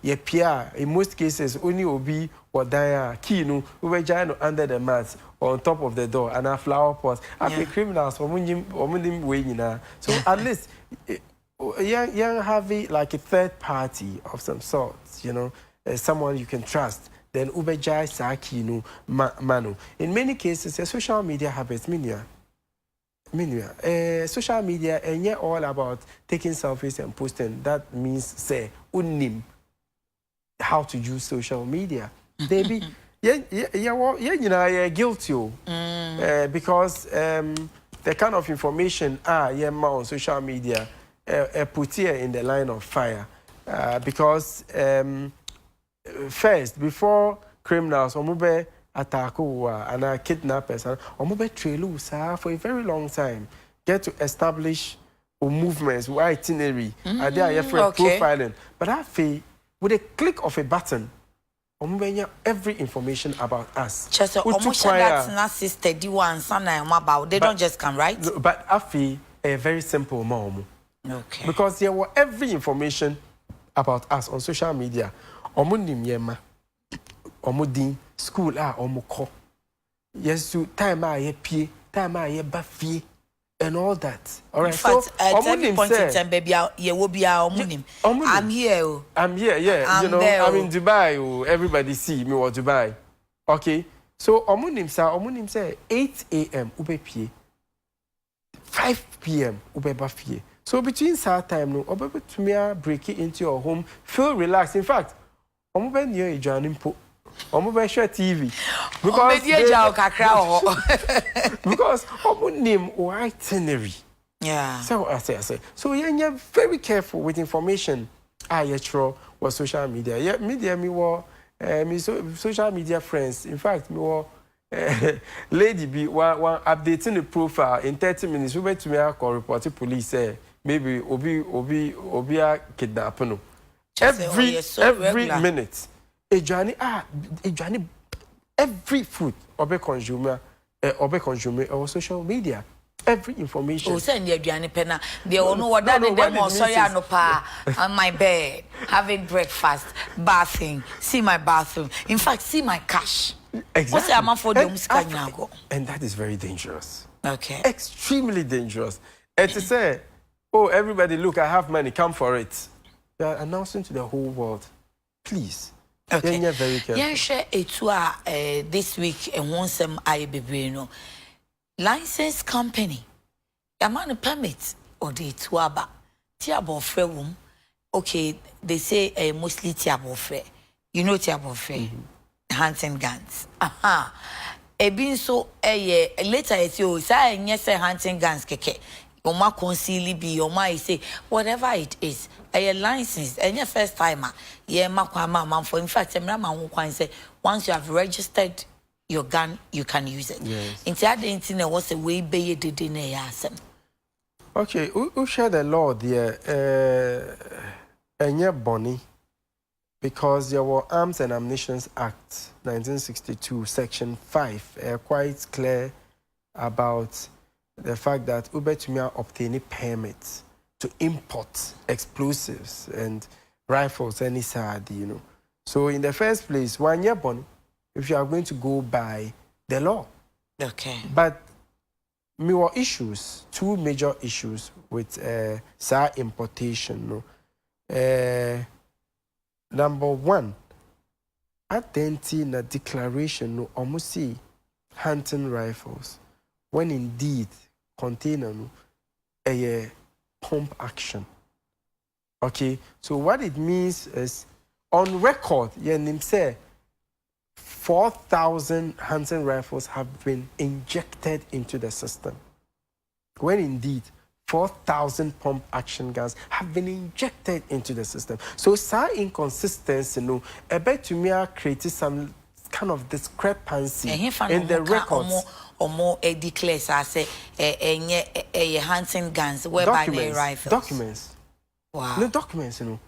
ye pia in most cases only obi or dia key no we no under the mat or on top of the door and a flower pot. I be criminals or munim way na. So at least young have like a third party of some sort, you know, someone you can trust. Then ubejai saki no manu. In many cases, social media habits social media and yeah, all about taking selfies and posting. That means say unim how to use social media. They be you know guilty because the kind of information on social media put here in the line of fire because first before criminals or attack and kidnappers and trailer for a very long time get to establish movements itinerary profiling, but I feel with a click of a button every information about us. Just they don't just come, right? But I feel a very simple mom. Okay. Because there were every information about us on social media. Omunim yema, omudin, school omoko. Yes, to time ye pie, time ye bafie, and all that. All right. In fact, so at every point in time, baby, you will be omunim. I'm here. I'm here. Yeah, you know, I'm in Dubai. Everybody see me or Dubai. Okay. So omunim say 8 a.m. ube pie, 5 p.m. ube bafie. So between that time, no, obe to me break it into your home, feel relaxed. In fact, omo near a janimpo, omo share TV because omo name or itinerary. Yeah. So I say. So you're very careful with information. Yetro was social media. Yeah, media me were social media friends. In fact, me were lady be one updating the profile in 30 minutes. We went to me call report to police. Maybe obi kidnapping. Every minute, a journey every food obe consumer or social media. Every information. Oh, send your Johnny Penna. They all know what that is. Them sorry, I no pa on my bed, having breakfast, bathing, see my bathroom. In fact, see my cash. Exactly. And that is very dangerous. Okay. Extremely dangerous. And to say, oh, everybody, look, I have money, come for it. You are announcing to the whole world. Please. Okay. You're very careful. Yeah, share a tour this week and once I be license company. I'm on a permit or the tuaba. Tiabo frewum. Okay, they say mostly tiabo fre. You know tiabo fre. Hunting guns. Aha. Ebin so later it's you say yes hunting guns keke. Oma conceal be oma say whatever it is. A license and your first timer. Yeah, ma for in fact, say once you have registered your gun, you can use it. Yes. In the other internet was a way bay did in a yasem. Okay, who share the law there? And your bonnie. Because there were Arms and Ammunition Act 1962, Section 5, quite clear about the fact that Ubetumia obtained permits to import explosives and rifles, any side, you know. So in the first place, 1 year bond, if you are going to go by the law. Okay. But there were issues, 2 major issues with SAR importation. No? Number 1, attending a declaration no almost see hunting rifles when indeed contain a pump action. Okay, so what it means is on record, say 4,000 hunting rifles have been injected into the system. When indeed 4,000 pump action guns have been injected into the system. So, some inconsistency, you know, a bet to me created some kind of discrepancy in the records. Or more declares as a hunting guns, whereby they rifles. Documents. Wow. No documents, you know.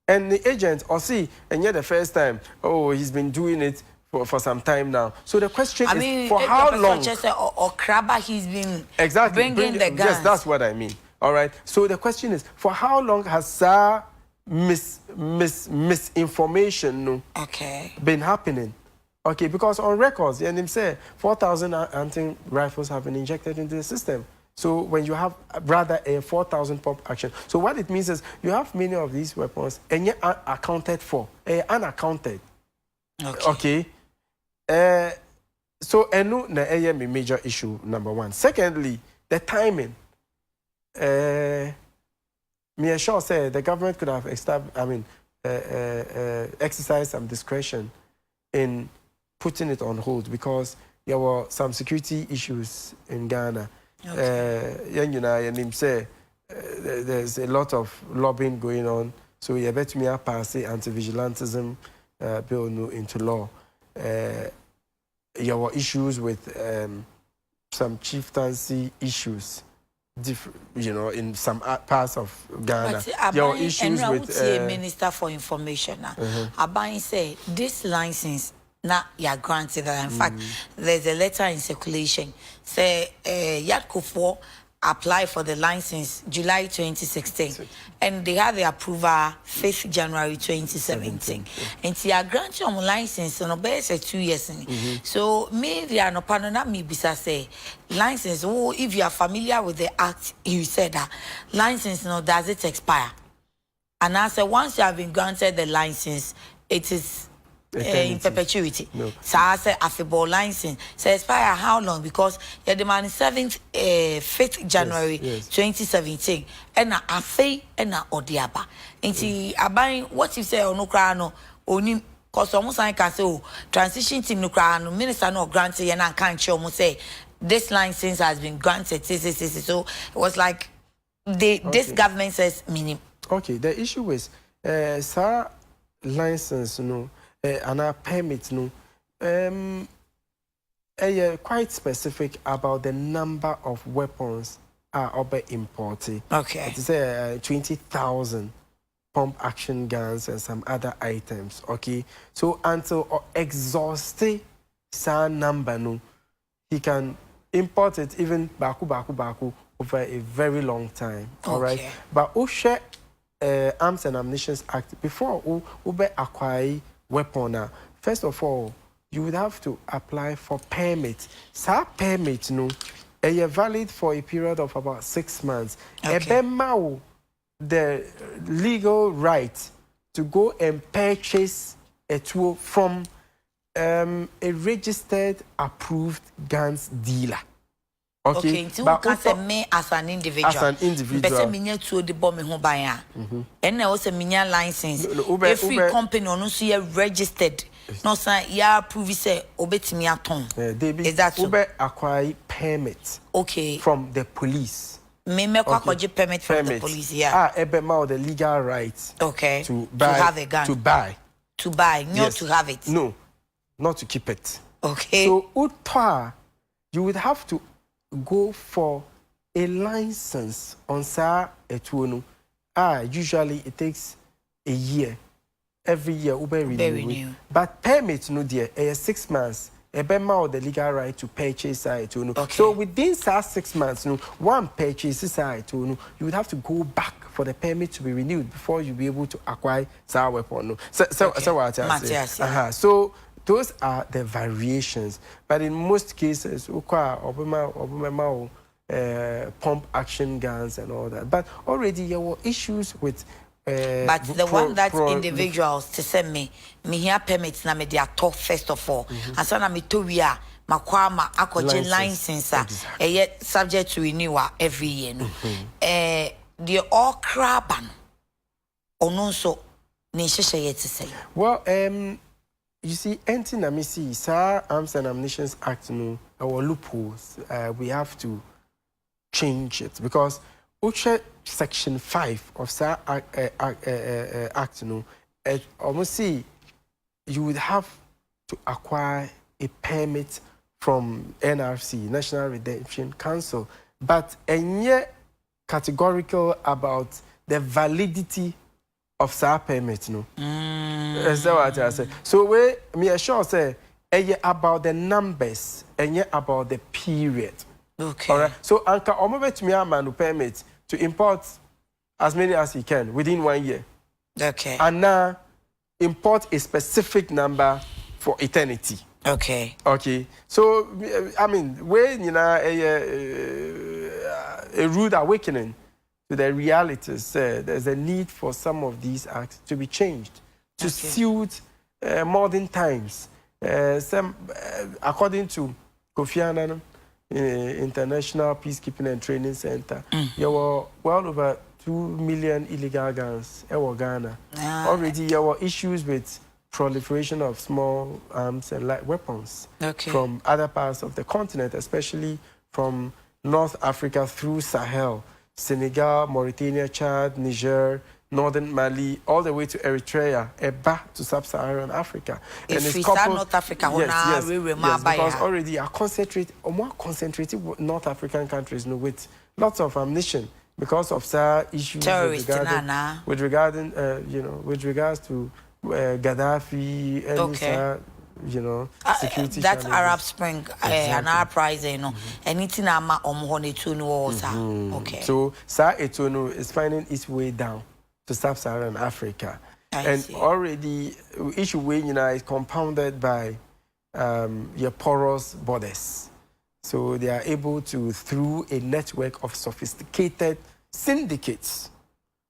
And the agent, or see, and yet the first time, oh, he's been doing it for some time now. So the question I is, mean, for how long? Or Krabba, he's been Exactly bringing the guns. Yes, that's what I mean. All right. So the question is, for how long has misinformation been happening? Okay, because on records, and him say 4,000 hunting rifles have been injected into the system. So when you have rather a 4,000 pump action, so what it means is you have many of these weapons and yet accounted for, unaccounted. Okay. So enu na a major issue number one. Secondly, the timing. Me sure say the government could have exercised some discretion in putting it on hold because there were some security issues in Ghana. Okay. There's a lot of lobbying going on, so you bet me a pass anti-vigilantism bill into law. There were issues with some chieftaincy issues, in some parts of Ghana. There were issues with Minister for Information. Abayin say this license not ya granted. In fact, there's a letter in circulation say Yadkofo apply for the license July 2016 and they had the approval 5th January 2017. And they grant your license on a base 2 years. So me they are no panona me bisa say license if you are familiar with the act you said that license does it expire? And I said once you have been granted the license it is in perpetuity. No. So I said affable license. So expire how long? Because you're demanding 5th January 2017. And I say and na odiaba. And see abayin what you say no crano only cause almost I can say transition team no crano minister no granted and I can't show almost say this license has been granted. So it was like this government says minimum. Okay, the issue is sir license and our permit quite specific about the number of weapons are imported. Okay. It is 20,000 pump action guns and some other items. Okay. So until exhausted some number he can import it even baku over a very long time. Okay. All right. But Oshe Arms and Ammunition Act before ube acquire weapon first of all you would have to apply for permit. Sa permit valid for a period of about 6 months. Okay. The legal right to go and purchase a tool from a registered approved guns dealer. Okay, so you can say me as an individual. As an individual. Better me to the bomb home buyer. And now also me license. Every company on us here registered. No sir, ya prove say obet me aton. Is that so? Ube acquire permit. Okay. From the police. Me acquire permit from the police. Yeah. The legal right. Okay. To buy. To have a gun. To buy. To buy, not to have it. No, not to keep it. Okay. So you would have to go for a license on sa etuonu. Usually it takes a year. Every year ube renew. But permit 6 months. The legal right to purchase etuonu. Okay. So within 6 months, one purchases etuonu, you would have to go back for the permit to be renewed before you be able to acquire sa weapon. So what I say. So those are the variations, but in most cases, pump action guns and all that. But already there were issues with. But the one that individuals to send me here permits na me they are top first of all. And so na me to we are makwama akoje license yet subject to renewal every year. The all craban ono so ni yet to say. Well, you see, anything that we see, Sir Arms and Ammunition Act, our loopholes, we have to change it because Section 5 of Sir Act, almost see you would have to acquire a permit from NRC, National Redemption Council, but yet categorical about the validity of sa permit That's what I say. So me sure say about the numbers and about the period. Okay. All right. So anka omobetumi amanu permit to import as many as you can within 1 year. Okay. And now import a specific number for eternity. Okay. Okay. So I mean, when you know a rude awakening to the realities, there's a need for some of these acts to be changed to suit modern times. Some, according to Kofi Annan International Peacekeeping and Training Center, there were well over 2 million illegal guns in Ghana. Already, there were issues with proliferation of small arms and light weapons from other parts of the continent, especially from North Africa through Sahel, Senegal, Mauritania, Chad, Niger, Northern Mali, all the way to Eritrea, back to Sub-Saharan Africa. And it's coupled, North Africa, yes, because already are more concentrated North African countries, you know, with lots of ammunition because of issues with regards to Gaddafi and you know, security that's Arab Spring, an Arab Uprising, you know, anything ama okay. So Etonu is finding its way down to Sub-Saharan Africa. And already issue way, you know, is compounded by your porous borders. So they are able to, through a network of sophisticated syndicates,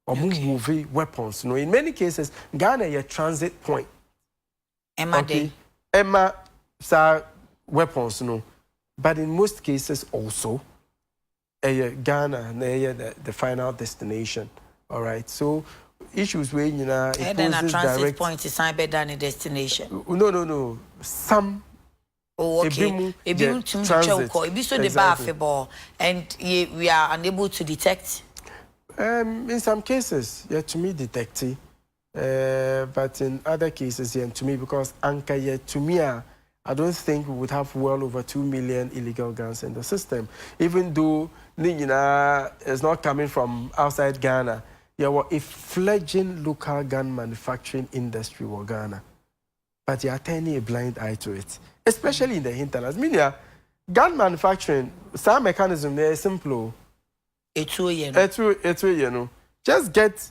or move weapons. You know, in many cases, Ghana is a transit point. Emma weapons, you know. But in most cases also, Ghana the final destination. All right. So issues where you know it then a transit point is better than a destination. No. Some. Oh, okay. If you to choke, if you so the bar and we are unable to detect. In some cases, yeah, to me detecting, but in other cases, yeah, to me because anka yeah, to me, I don't think we would have well over 2 million illegal guns in the system, even though it's not coming from outside Ghana. There was a fledgling local gun manufacturing industry in Ghana, but you are turning a blind eye to it, especially in the hinterlands. Meaning, gun manufacturing, some mechanism there is simple. You know. Just get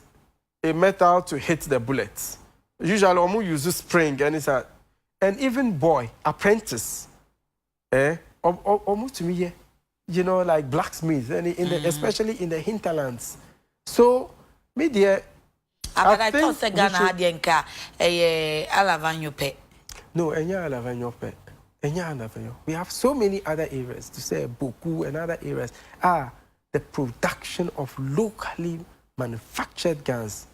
a metal to hit the bullets. Usually, we use spring and even boy, apprentice, almost to me, you know, like blacksmiths, and especially in the hinterlands. So, media. I thought Ghana had Alavanyo pet. No, Alavanyo pet. We have so many other areas to say Boku and other areas. The production of locally manufactured guns.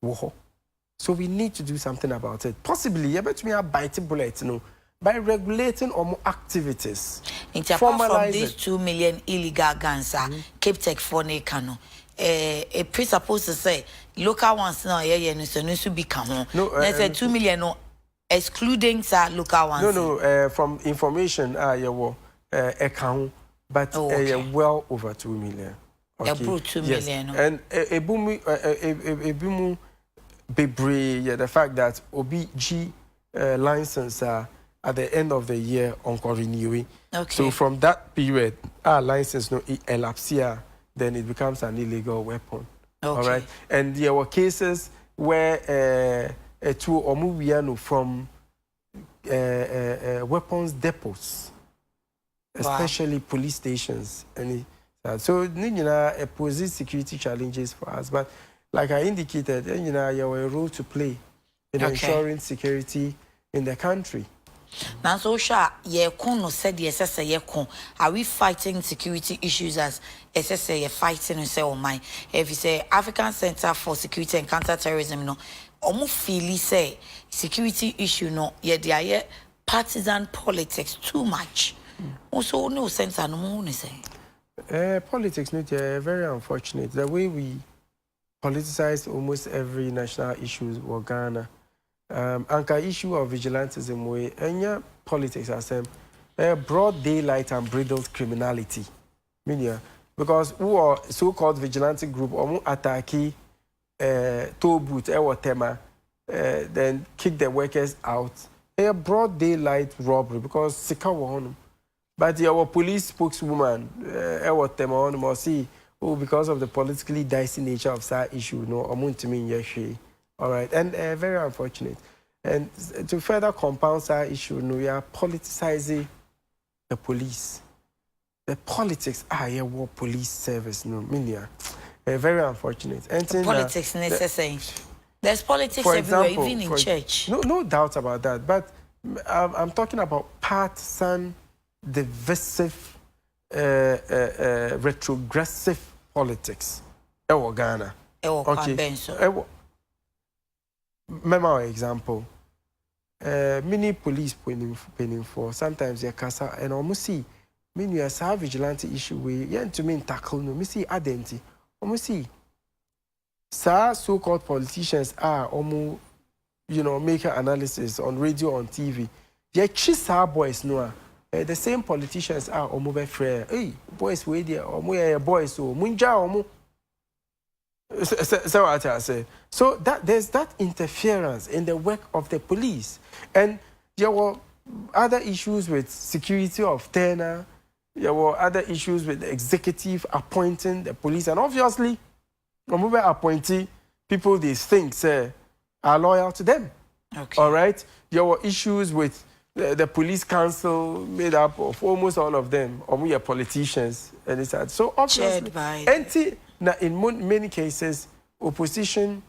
So we need to do something about it. Possibly, you bet me a biting bullet, you know, by regulating more activities. From these 2 million illegal guns, Cape Tech for Nekano. A presupposed to say local ones now, so become no. There's a 2 million, no, excluding local ones. No. From information, account. But well over 2 million. Okay. 2 million. And a boom, the fact that OBG license at the end of the year on renewing. Okay. So from that period, our license elapses, then it becomes an illegal weapon. Okay. All right. And there were cases where to Omuwiano from weapons depots. Especially police stations. So, it poses security challenges for us. But like I indicated, you have a role to play in ensuring security in the country. Now, so said yes, are we fighting security issues as SSA you're fighting and say, oh my, if you say African Center for Security and Counterterrorism, no, almost feel say security issue, no, they are partisan politics too much. Also, no sense and no say. Politics, very unfortunate. The way we politicize almost every national issue in Ghana. Anka issue of vigilantism way, and politics as broad daylight and bridled criminality. Meaning, because who are so-called vigilante group or attack toll booth or tema, then kick the workers out a broad daylight robbery because sika won. But our police spokeswoman, what them on see, oh, because of the politically dicey nature of that issue, no, all right, and very unfortunate. And to further compound that issue, no, we are politicizing the police. The politics are war police service, no, minia. Very unfortunate. And politics necessary. There's politics everywhere, even in church. No doubt about that. But I'm talking about partisan, divisive, retrogressive politics. Ewo Ghana. Okay. Remember example. Many police penning for sometimes they casa and almost see many as a vigilante issue we yen to mean tackle no. Me see identity. Almost see. So-called politicians are almost, make an analysis on radio, on TV. They chase our boys no. The same politicians are almost free. Hey, boys, we there. Almost boys so munja almost. So what I say. So that there's that interference in the work of the police, and there were other issues with security of tenure. There were other issues with the executive appointing the police, and obviously, when we appointee people, these things are loyal to them. Okay. All right. There were issues with the police council made up of almost all of them, or we are politicians, and it's that. So obviously, in many cases, opposition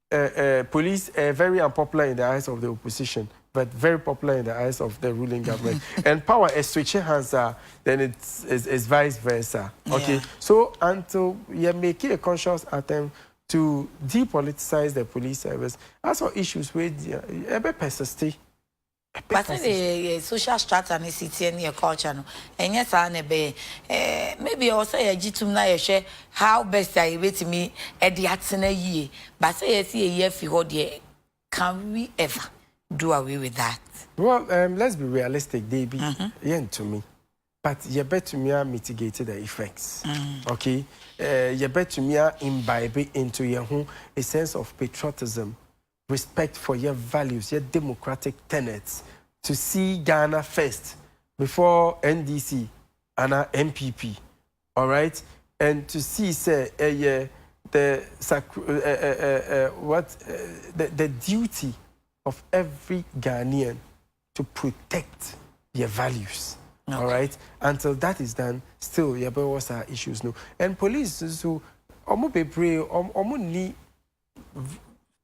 police are very unpopular in the eyes of the opposition, but very popular in the eyes of the ruling government. And power is switching hands, then it's vice versa. Okay, so until you make a conscious attempt to depoliticize the police service, as for issues where they persist. But the social strata and city and your culture, no, and yes, I maybe also a jitum na share how best I wait me at the a year. But say a year for the can we ever do away with that? Well, let's be realistic, Debbie. To me. But you bet to me mitigated the effects. Okay? You bet to me imbibe into your home a sense of patriotism, respect for your values, your democratic tenets, to see Ghana first before NDC and MPP, all right? And to see, say, the duty of every Ghanaian to protect their values. Okay. All right, until that is done, still, there was our issues, no. And police, so, need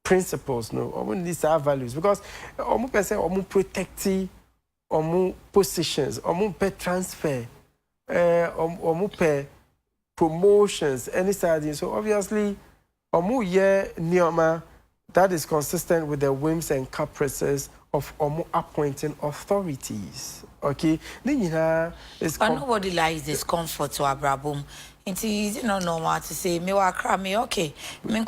principles, no, need our values because protecting, positions, pay transfer, pay promotions, any side. So obviously, that is consistent with the whims and caprices of appointing authorities. Okay, but nobody likes discomfort to Abrabum. It's easy, no normal to say, me wa cry me okay. You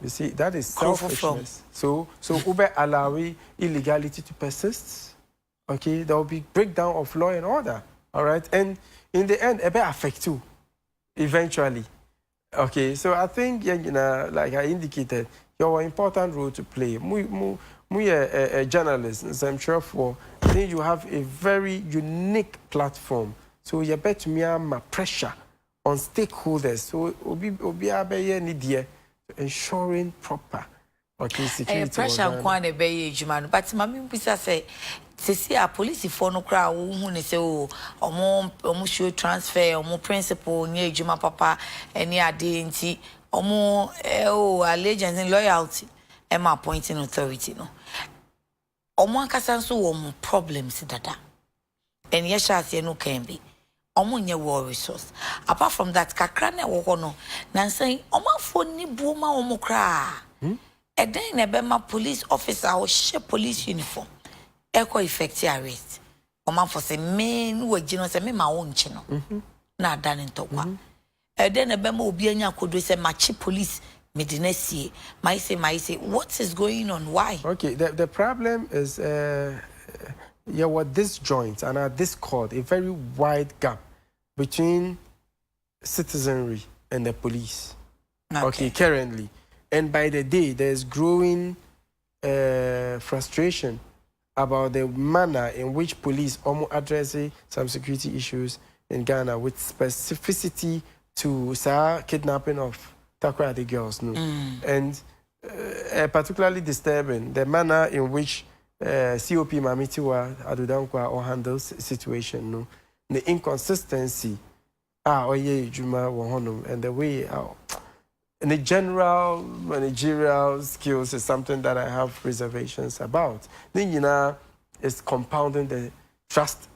see, that is selfishness. So Ube allowing illegality to persist. Okay, there will be breakdown of law and order. All right, and in the end, it will affect you eventually. Okay, so I think like I indicated, you have an important role to play. We are journalists, I'm sure I think you have a very unique platform. So you bet me my pressure on stakeholders. So obi ensuring proper security. Pressure on kwane be ejuma, but mami bisa say see a police for no crowd who say omo show transfer omo principal nye ejuma papa any ade omo allegiance and loyalty am appointing authority no. Omo akasa so wo problems dada. And yes no can be. Omo nye war resource. Apart from that, kakra na wo no. Nansan omo fo ni buoma omo kra. And then ebema police officer or share police uniform. Echo effective arrest. Omo for say men we gino say me ma won chi no. Na dan ntokwa. And then ebema obi anya kodo say machi police medinesi. My say what is going on? Why? Okay, the problem is what this joint and at this court a very wide gap between citizenry and the police. Okay, currently. And by the day, there's growing frustration about the manner in which police almost address some security issues in Ghana with specificity to kidnapping of Takoradi girls. No? And particularly disturbing the manner in which COP Mamitiwa Adudankwa or handles situation. No? The inconsistency and the way and the general managerial skills is something that I have reservations about. Then, it's compounding the trust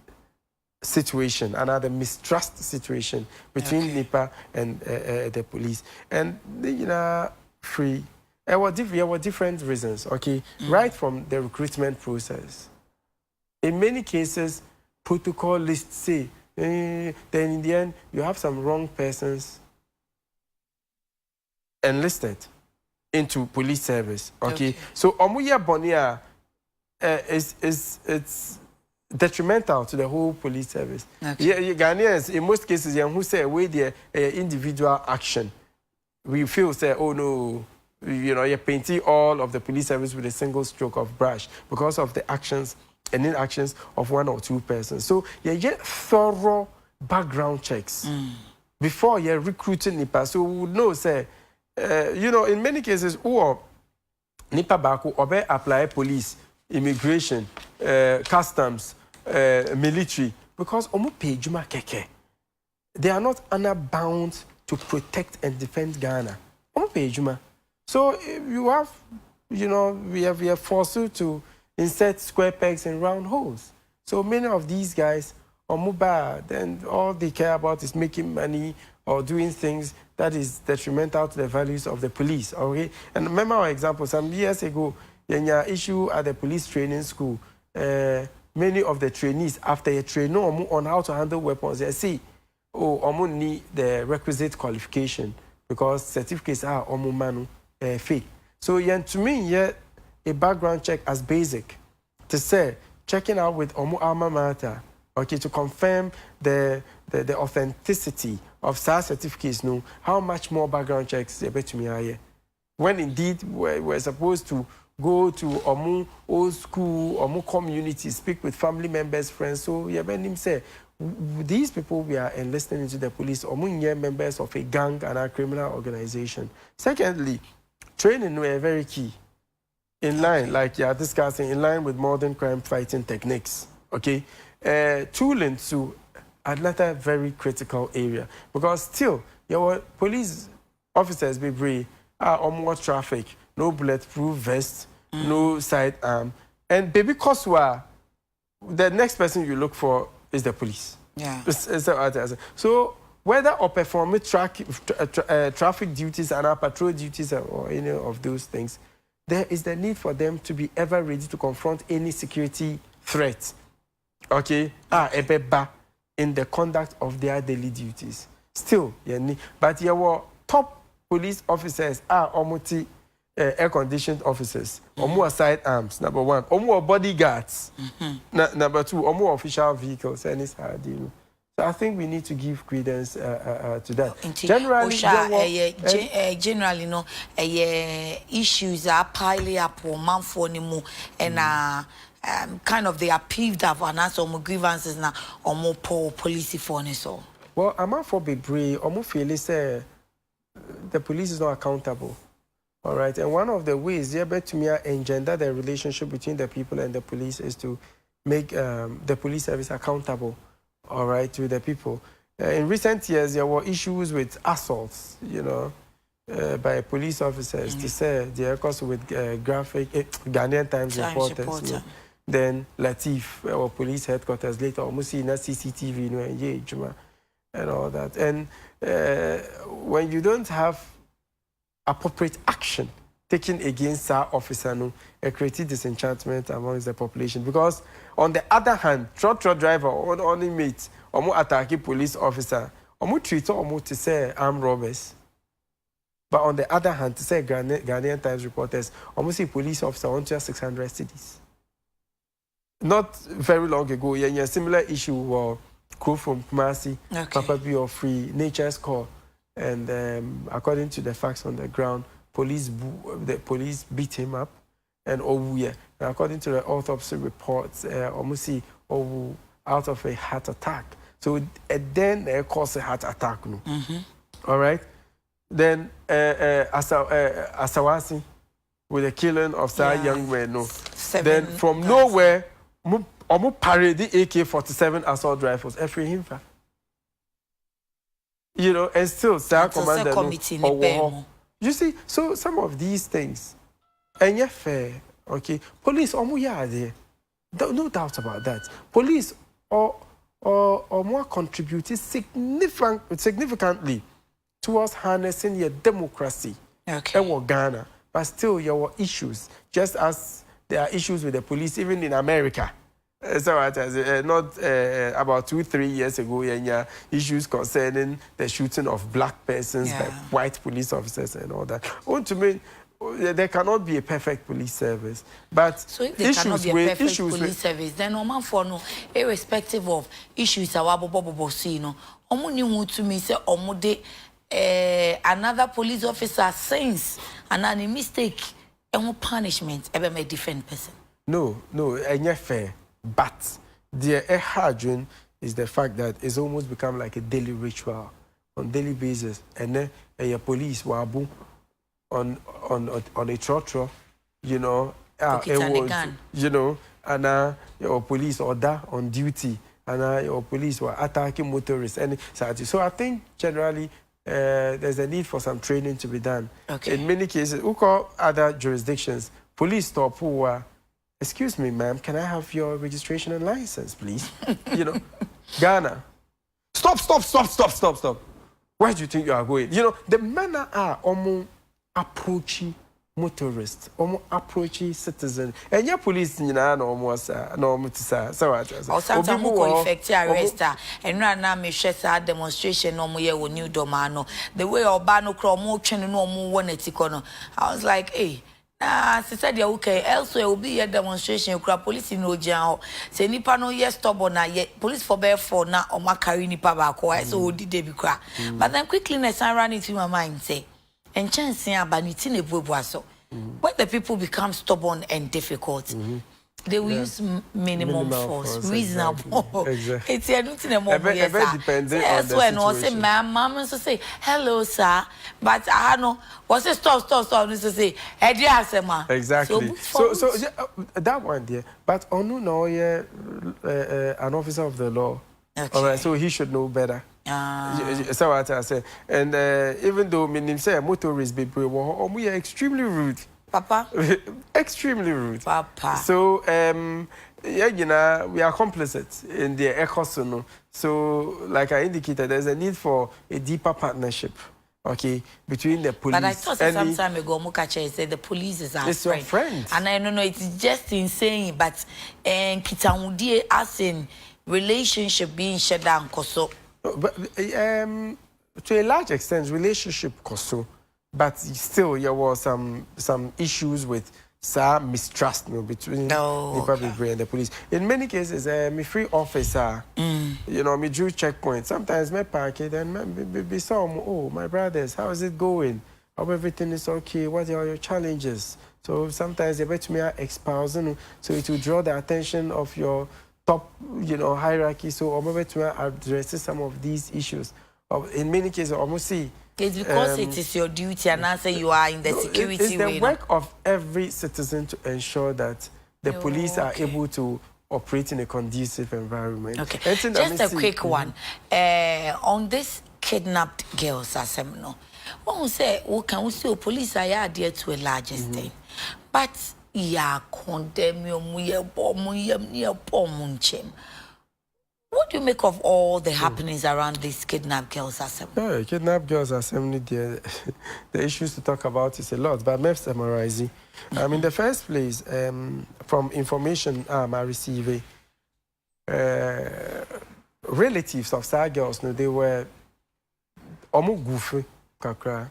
situation, another mistrust situation between NIPA and the police. And, free. There were different reasons, okay? Right from the recruitment process. In many cases, protocol lists say, then in the end, you have some wrong persons enlisted into police service. Okay. So Omuya Bonia it's detrimental to the whole police service. Okay. Ghanaians, in most cases, who say wait their individual action. We feel say, oh no, you're painting all of the police service with a single stroke of brush because of the actions and inactions of one or two persons. So you get thorough background checks before you're recruiting NIPA. So we would know, say, in many cases, or NIPA Baku, or apply police, immigration, customs, military, because they are not bound to protect and defend Ghana. So you have, we are forced to insert square pegs in round holes. So many of these guys are mobile, then all they care about is making money or doing things that is detrimental to the values of the police. Okay? And remember our example, some years ago, issue at the police training school, many of the trainees, after a training on how to handle weapons, they say, oh, need the requisite qualification because certificates are manu fake. So to me, a background check as basic to say, checking out with alma mater, okay, to confirm the authenticity of SARS certificates, how much more background checks they bet to me are. When indeed we're supposed to go to old school, community, speak with family members, friends. So him say, these people we are enlisting into the police, members of a gang and a criminal organization. Secondly, training were very key. In line, like you are discussing, in line with modern crime fighting techniques. Okay, tooling to another very critical area because still your police officers be brave are more traffic, no bulletproof vest, no sidearm, and baby Koswa, the next person you look for is the police. Yeah. So whether or performing traffic duties and patrol duties or any of those things, there is the need for them to be ever ready to confront any security threat. Okay? In the conduct of their daily duties. Still, but your top police officers are almost air-conditioned officers, or more sidearms, number one, or more bodyguards, number two, or more official vehicles, and it's hard, So I think we need to give credence to that. Generally, issues are piling up or man for anymore, and kind of they are peeved of and answer more grievances now or more poor police for so. Well, I'm not for be brave, or more feel say the police is not accountable. All right, and one of the ways they bet to me engender the relationship between the people and the police is to make the police service accountable. All right, to the people. In recent years, there were issues with assaults, by police officers to say they are caused with graphic Ghanaian Times reporters. Then Latif, our police headquarters later, almost see CCTV, and all that. And when you don't have appropriate action taken against our officer, it creates disenchantment amongst the population. Because on the other hand, truck driver or only meet or more attacking police officer, or more treat or more to say armed robbers. But on the other hand, to say Ghanaian Times reporters, almost see police officer on 600 cities. Not very long ago, a similar issue was crew from Kumasi, Papa B or Free, Nature's Call. And according to the facts on the ground, the police beat him up and Owu. And according to the autopsy reports, almost see Owu out of a heart attack. So then they cause a heart attack. No? All right. Then Asawasi with the killing of some young men. No. Then from nowhere, Omu parade the AK-47 assault rifles. Every him. You know, and still, sir, commander. No, you see, so some of these things, and yeah, fair. Okay, police, Omu ya there. No doubt about that. Police or more contributed significantly towards harnessing your democracy. Okay. In Ghana, but still there were issues, just as there are issues with the police even in America. So not about 2-3 years ago, issues concerning the shooting of black persons by white police officers and all that. To me, there cannot be a perfect police service, but so if there cannot be a perfect police service, then no for no, irrespective of issues, our bobo see no, to me say another police officer since and any mistake and punishment ever made different person. No, and fair, but the hard is the fact that it's almost become like a daily ritual on daily basis, and then a police wabu on a trotro, you know, you know, and your police order on duty, and your police were attacking motorists, and so I think generally there's a need for some training to be done. Okay. In many cases, we call other jurisdictions, police stop who are, excuse me, ma'am, can I have your registration and license, please? You know, Ghana, stop. Where do you think you are going? You know, the manner are almost approaching motorists, almost approaching citizens. And your police, you know, almost so what? Or sometimes who effect arrest and run now me share demonstration no more new domano. The way Obano Cromo chain no more one etikono. I was like, hey. She said, okay, elsewhere will be a demonstration. You police in Ojan. Say, Nipa no yes stubborn na yet. Police for bear for na or makari nipa bako. So did they be cry? But then quickly, I ran into my mind say, and chance ya banitine bubuaso. When the people become stubborn and difficult, they will use minimum force, reasonable. Exactly. It's a more depending on the situation. When say, ma'am, so say, hello, sir. But I know, what's it stop, to say, exactly. So that one there. But Onu no, an officer of the law. Okay. All right, so he should know better. So what I say. And even though meaning say motorists be we are extremely rude. Papa? Extremely rude. Papa. So, yeah, you know, we are complicit in the ecosystem. So, like I indicated, there's a need for a deeper partnership, okay, between the police. But I thought some time ago, Mukache said the police is our friend. Your friend. And I don't know, it's just insane, but Kitamudi as in relationship being shut down, Koso. But to a large extent, relationship Koso. But still, there was some issues with some mistrust between the public and the police. In many cases, me free officer, you know, me drew checkpoint. Sometimes me park it and be some, oh, my brothers, how is it going? Hope everything is okay. What are your challenges? So sometimes they bet me espousing, so it will draw the attention of your top, you know, hierarchy. So I'm able to address some of these issues. In many cases, almost see. It's because it is your duty and answer you are in the security. It's the work of every citizen to ensure that the police are able to operate in a conducive environment. Okay. Just a quick one. On this kidnapped girls, Asemno, when we say, can we see police are adhere to a large extent? But yeah, condemn you, what do you make of all the happenings around these kidnapped girls assembly? Yeah, kidnapped girls assembly, the issues to talk about is a lot, but I'm summarizing. In the first place, from information I received, relatives of sad girls, no, they were almost goofy, kakra.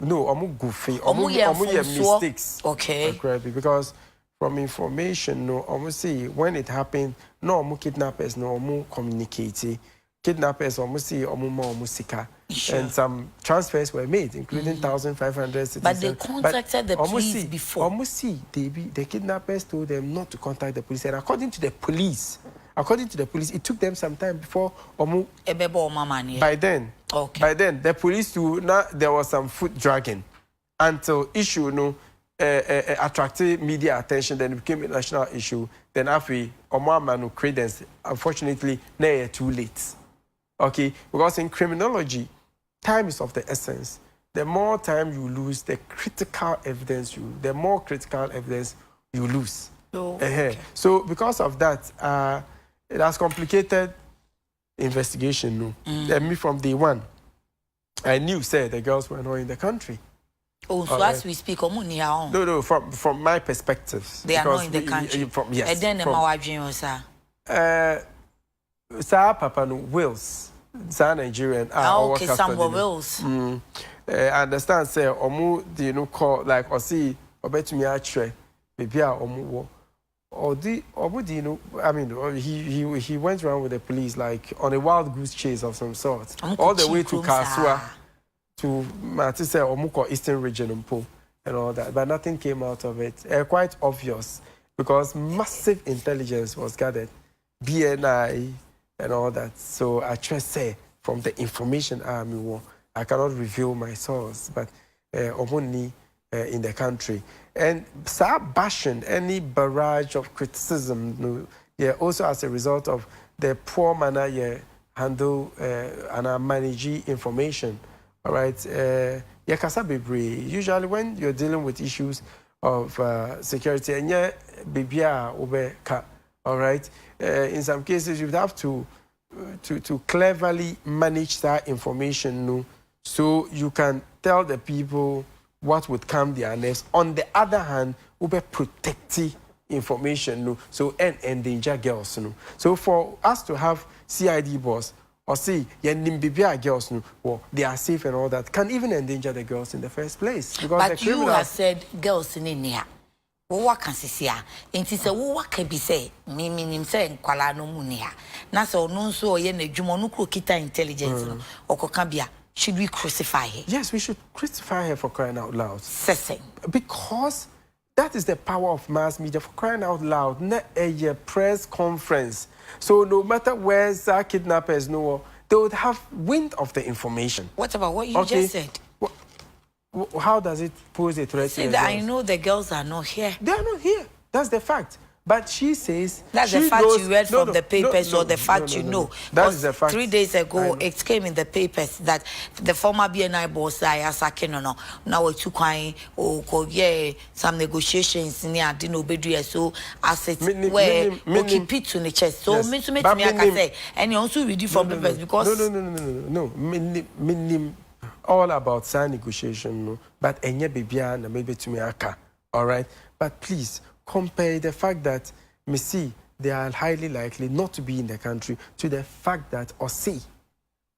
No, almost goofy. Almost mistakes. Okay. Because from information, no, almost see when it happened, no, kidnappers, no, communicate. Kidnappers, almost see, almost sika. and some transfers were made, including 1,500 citizens. But they contacted the police before. Almost the kidnappers told them not to contact the police, and according to the police, it took them some time before by then. Okay. By then, the police there was some foot dragging until issue attracted media attention, then it became a national issue. Then after Omamanu credence, unfortunately, now too late. Okay, because in criminology, time is of the essence. The more time you lose, the more critical evidence you lose. Oh, okay. So because of that, it has complicated investigation. Me from day one, I knew, said the girls were not in the country. Oh, so as we speak, no, from my perspective, they are not in the country. Yes. And then Sir Papa no Wills, Sir Nigerian. Okay, Samuel Wills. I understand, say, call like or see or bet me actually, maybe I mean, he went around with the police like on a wild goose chase of some sort, all the way to Kasua, to Matisse or Eastern region and all that, but nothing came out of it. Quite obvious because massive intelligence was gathered, BNI and all that. So I just say from the information I cannot reveal my source, but only in the country. And start bashing any barrage of criticism, also as a result of the poor manner you handle and manage information. All right, usually when you're dealing with issues of security, and all right, in some cases you would have to cleverly manage that information, so you can tell the people what would calm their nerves. On the other hand, we be protecting information, so and endanger girls. So for us to have CID boss or see girls, they are safe and all that, can even endanger the girls in the first place. Because but you have said girls in here. What can see here? And she said, what can be say? Meaning saying Kuala Munia. Nasa no so yen a Jumonuku kita intelligence or Kokambia. Should we crucify her? Yes, we should crucify her for crying out loud. Sessing. Because that is the power of mass media, for crying out loud. Not a press conference. So no matter where our kidnappers know, they would have wind of the information. What about what you just said? How does it pose a threat? See that I know the girls are not here. They are not here. That's the fact. But she says that's the fact you read from the papers or the fact you know. That is the fact. 3 days ago, it came in the papers that the former BNI boss, now we took some negotiations near Dino Bedria, so as it were, we keep it to the chest. So, me to make me say, and you also read it from papers because. No. All about sign negotiation, but enye bibia na maybe to me aka. All right, but please compare the fact that me see they are highly likely not to be in the country to the fact that or see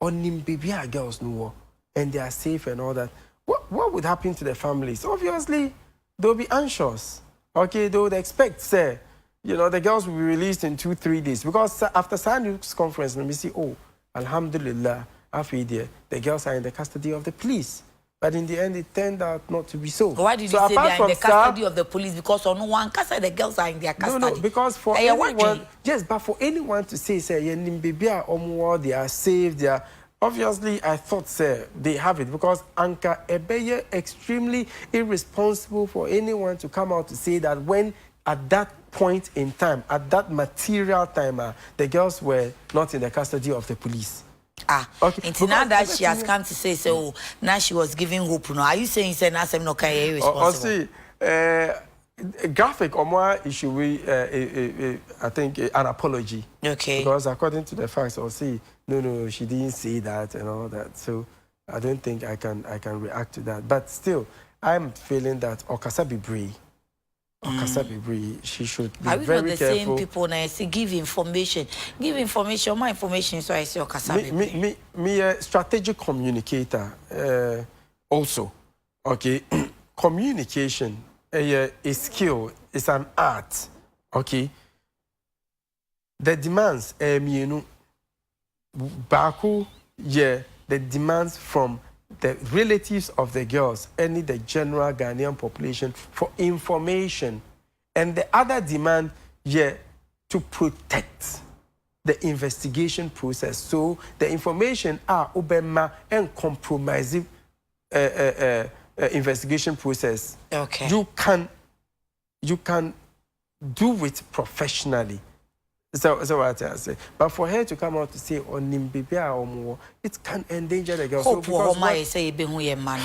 onim bibia girls no and they are safe and all that. What would happen to the families? Obviously, they'll be anxious. Okay, they would expect, say, the girls will be released in 2-3 days because after Sanu's conference, let me see, alhamdulillah. The girls are in the custody of the police. But in the end, it turned out not to be so. Why did you say they are in the custody of the police? Because on one case, the girls are in their custody. No, because for anyone, yes, but for anyone to say, they are safe, they are... Obviously, I thought, sir, they have it. Because Anka Ebeye extremely irresponsible for anyone to come out to say that when at that point in time, at that material time, the girls were not in the custody of the police. Okay. And now that she has come to say so, now she was giving hope. No, are you saying say now no can responsible? Graphic or more issue I think an apology. Okay. Because according to the facts, or see, no, she didn't say that and all that. So I don't think I can react to that. But still, I'm feeling that Okasabi Bree. She should be very careful. Are we not the same people now? I say give information, more information. So I say Okasabi. Me a strategic communicator. Also, okay, communication a skill. It's an art. Okay. The demands, Baku, the the demands from the relatives of the girls, any the general Ghanaian population for information. And the other demand, yeah, to protect the investigation process. So the information are obema and compromising investigation process. Okay. You can do it professionally. So what I say. But for her to come out to say on Nimbibia or more, it can endanger the girl. Hope so say be man.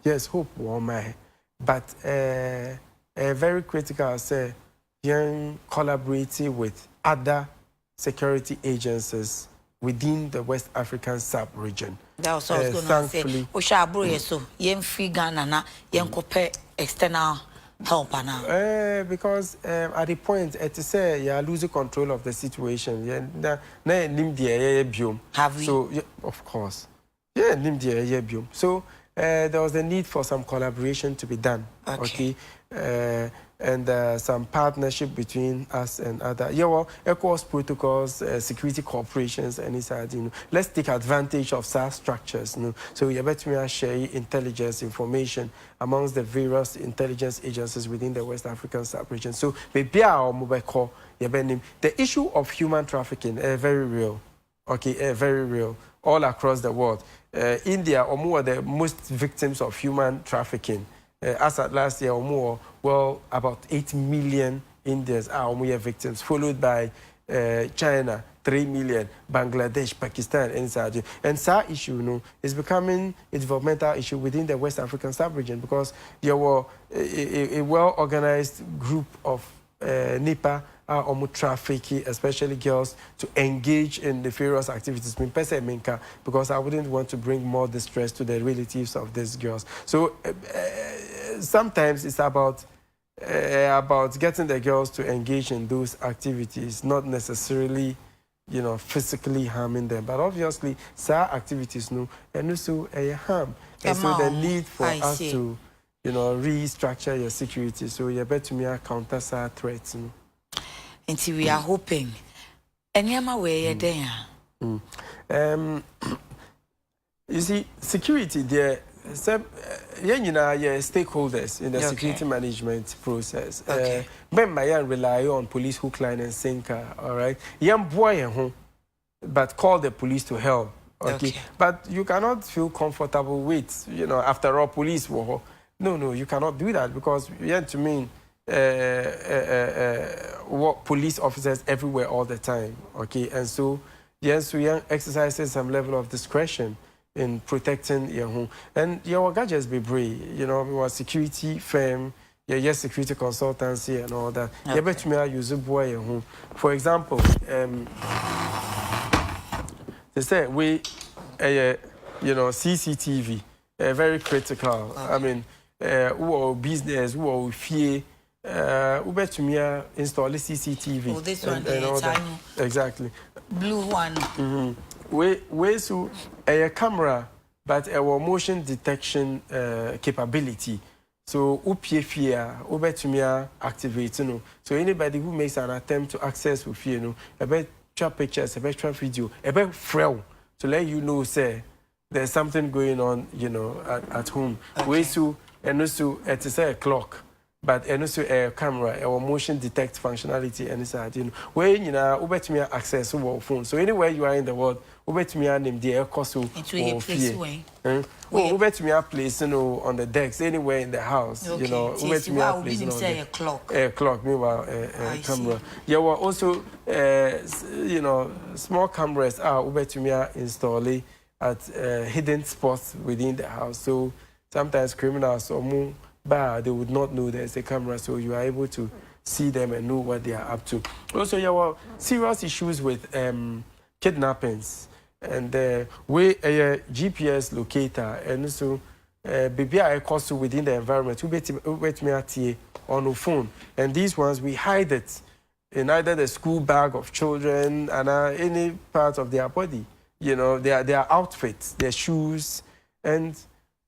Yes, hope woman. But very critical, I say, young collaborating with other security agencies within the West African sub-region. That was what I was going to say. Oshabro yeso, yen free Ghana na yen kope external help now. Because at the point, to say you are losing control of the situation. Have we? So, yeah, of course. Yeah, so there was a need for some collaboration to be done. Okay. And some partnership between us and other. Yeah, well, ECOWAS protocols, security corporations, and inside, let's take advantage of SAR structures. So you better share intelligence information amongst the various intelligence agencies within the West African sub-region. So maybe our mobile call, the issue of human trafficking is very real. Okay, very real all across the world. India are more the most victims of human trafficking. As at last year or more, well, about 8 million Indians are victims, followed by China, 3 million, Bangladesh, Pakistan, and Saudi. And that issue, is becoming a developmental issue within the West African sub-region because there were a well-organized group of NIPA trafficking, especially girls, to engage in the various activities. Because I wouldn't want to bring more distress to the relatives of these girls. So sometimes it's about getting the girls to engage in those activities, not necessarily, physically harming them. But obviously, some activities, and also harm. And so the need for us to, restructure your security. So you better counter some threats. Until we are hoping. And yama way there. You see, security there. Stakeholders in the security management process. Men rely on police hook, line, and sinker. All right. Young boy but call the police to help. Okay. But you cannot feel comfortable with, after all, police war. No, you cannot do that because you have to mean what police officers everywhere all the time. Okay. And so, yes, we exercising some level of discretion in protecting your home. And your gadgets be brave, we were security firm, yes, security consultancy and all that. You bet me I use a boy your home. For example, they say we CCTV, very critical. I mean, who are business, who are fear, who bet me install a CCTV. Oh, this one, and all that. Exactly. Blue one. We so a camera, but our motion detection capability. So UPFIA, activate. So anybody who makes an attempt to access with about pictures, about video, about frail to let you know, say there's something going on, at home. We so and also it's a clock. But and also a camera, our motion detect functionality, and it's when access our phone. So anywhere you are in the world, name the air cost or fear. Place on the decks, anywhere in the house, place a clock. A clock, meanwhile a camera. There were also small cameras are installed at hidden spots within the house. So sometimes criminals or more. But they would not know there's a camera, so you are able to see them and know what they are up to. Also, there were serious issues with kidnappings, and we a GPS locator, and also baby I cost within the environment. We wait me at on the phone, and these ones we hide it in either the school bag of children and any part of their body. Their outfits, their shoes, and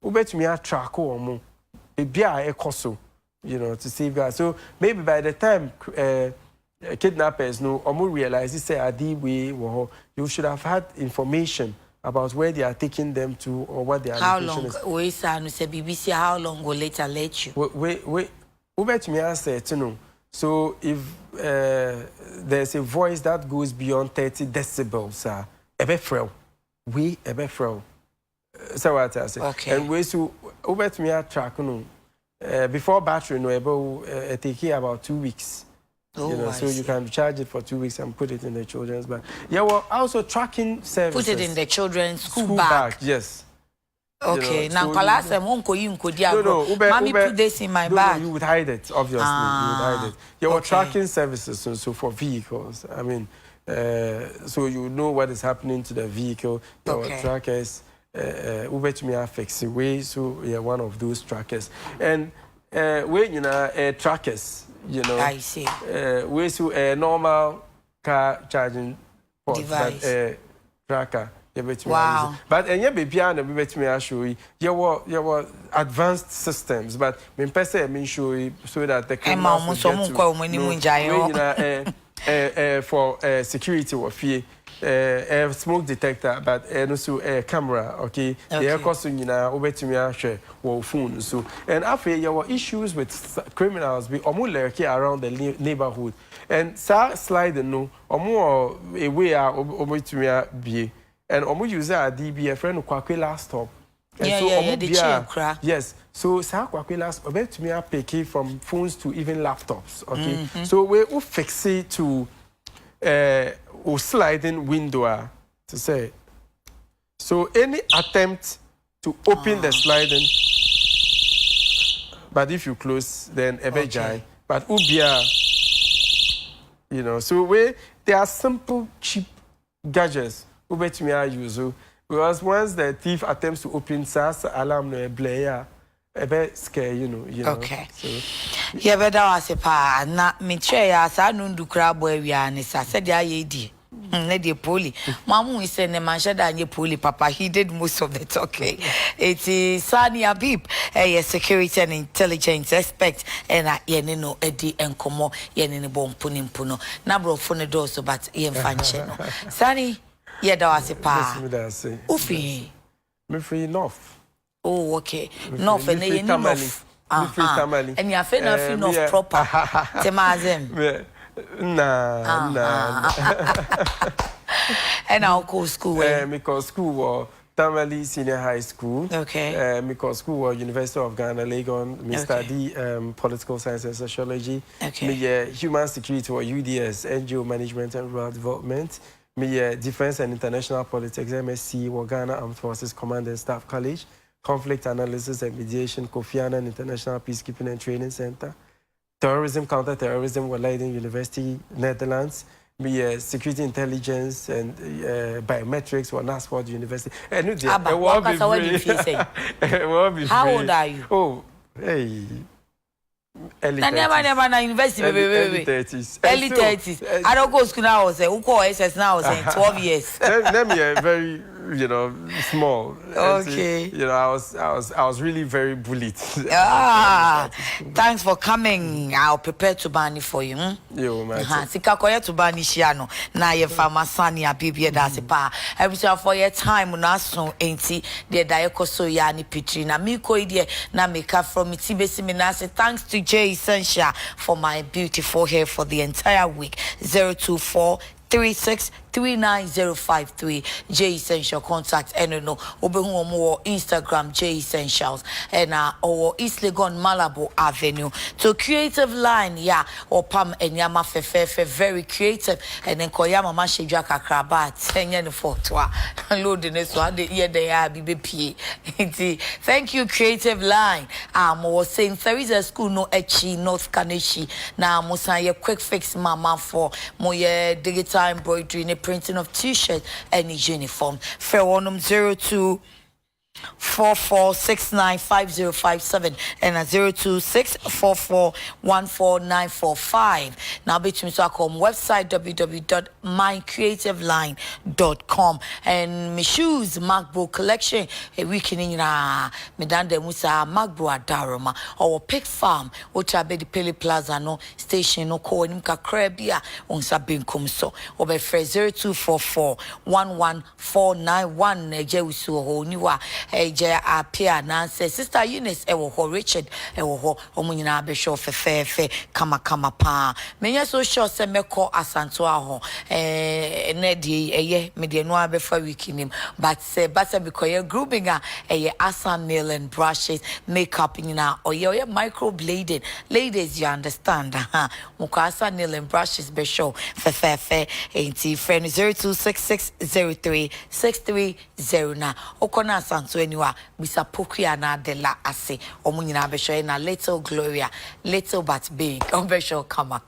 we bet me at track or more. To safeguard. So maybe by the time kidnappers know or more realize say Adib, you should have had information about where they are taking them to or what their location is. How long? We say BBC. How long will later let you? Wait, me answer to know. So if there's a voice that goes beyond 30 decibels, we so what I say. Okay. And we so wait me track no. Before battery no able take about 2 weeks. Oh, you know, so you can charge it for 2 weeks and put it in the children's bag. Yeah, well, also tracking services. Put it in the children's school bag. Yes. Okay. Now, class and won't no, Mommy put this in my bag. No, you would hide it, obviously. You would hide it. Yeah, well, tracking services so for vehicles. I mean, so you know what is happening to the vehicle. Your trackers. Uber to me affects the way. So yeah, one of those trackers. And when you know trackers. You know, I see. We so a normal car charging device, but tracker. Wow. But and yeah, baby, and we bet me show you. You were advanced systems, but me person show you so that the criminals for security or fear. Smoke detector, but also camera, okay? The air cost over to me share phone. So and after there were issues with criminals be almost around the neighborhood. And slide no or more a way over to me be and almost use a DB a friend of last stop. Yes. So last over to me pick from phones to even laptops. Okay. So we will fix it to or sliding window to say. So any attempt to open the sliding, but if you close, then ebejai. But ubia, you know. So there are simple, cheap gadgets. Ubet me I use because once the thief attempts to open SAS alarm no blare. A bit scare, you know. Okay. So, yeah, but that was a pa. Na me try as I know do crab where we are. Nessa said ya yedi. Nedi poli. Mamu is saying the man said that you poli. Papa, he did most of the talking. It is Saani Adib, a security and intelligence expert, and I yenino edi and komo yenini bom punim puno. Nabro phone doso but yen fancheno. Saani, yeah, that was a pa. Ufi. Me free enough. Oh, okay. No, for any enough. And you have enough proper. Temazem. Nah. And I'll call school. Because school was Tamale Senior High School. Okay. Because school was University of Ghana, Legon. Me study political science and sociology. Okay. Me human security or UDS, NGO management and rural development. Me defense and international politics, MSc, or Ghana Armed Forces Command and Staff College. Conflict Analysis and Mediation, Kofi Annan International Peacekeeping and Training Center. Terrorism, Counter-Terrorism, Leiden University, Netherlands. Me Security Intelligence and Biometrics, Oxford University. And how old are you? Oh, hey. Early 30s. Early 30s. I don't go to school now. Who call SS now? 12 years. Let me very, small. Okay. I was really very bullied. Thanks for coming. I'll prepare to bani for you. Yo, man. Sika koya to bani shiano. Na ye fama Saani Adib that's pa. Every time for your time na so enti de da so ya ni pitri na mi ko ide na make up from it besi me na say thanks to J Essential for my beautiful hair for the entire week. 024363905 J Essential contact and no obehu more Instagram J Essentials and or East Legon Malabo Avenue to creative line or Pam and Yama Fefe very creative and then Koyama Mashija Kakraba 10 yen photo loading this one the year they are BBP. Thank you creative line. Was saying there is a school no Echi North Kaneshi now Musa quick fix mama for moye digital embroidery printing of t-shirts and uniform. Fair one 02 44695057 and 026441495. Now between so com website www.mycreativeline.com and my shoes MacBook collection a week in medanda musa MacBook adaroma or pig farm which I be the Pele Plaza no station no call him kakrabia on sabinkum so or by 0244114991 jewsu ho niwa eje apia na say sister Eunice ewo ho Richard ewo ho omunyina be show fefe kama pa menya so sure say meko asanto aho na die eye me de no abefa weekend but say because you grouping Assam nail and brushes makeup nyina oye microblading ladies you understand mukasa nail and brushes be show fefe enti friend 0266036309 okona asanto aniwa bisa pokuya na de la ase omunyina be show na little Gloria little but big be show kama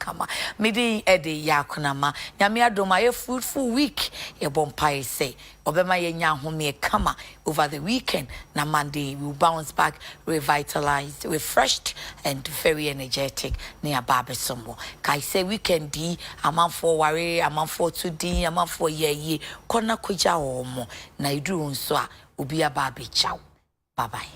midi ede yakunama nyame adoma ye fruitful week ye bompai say obema ye nya home kama over the weekend na Monday we will bounce back revitalized refreshed and very energetic near Babesombo kai say weekend di amanfo ware amanfo to di amanfo ye kona koja omo na iduru nso a obi aba be ciao bye bye.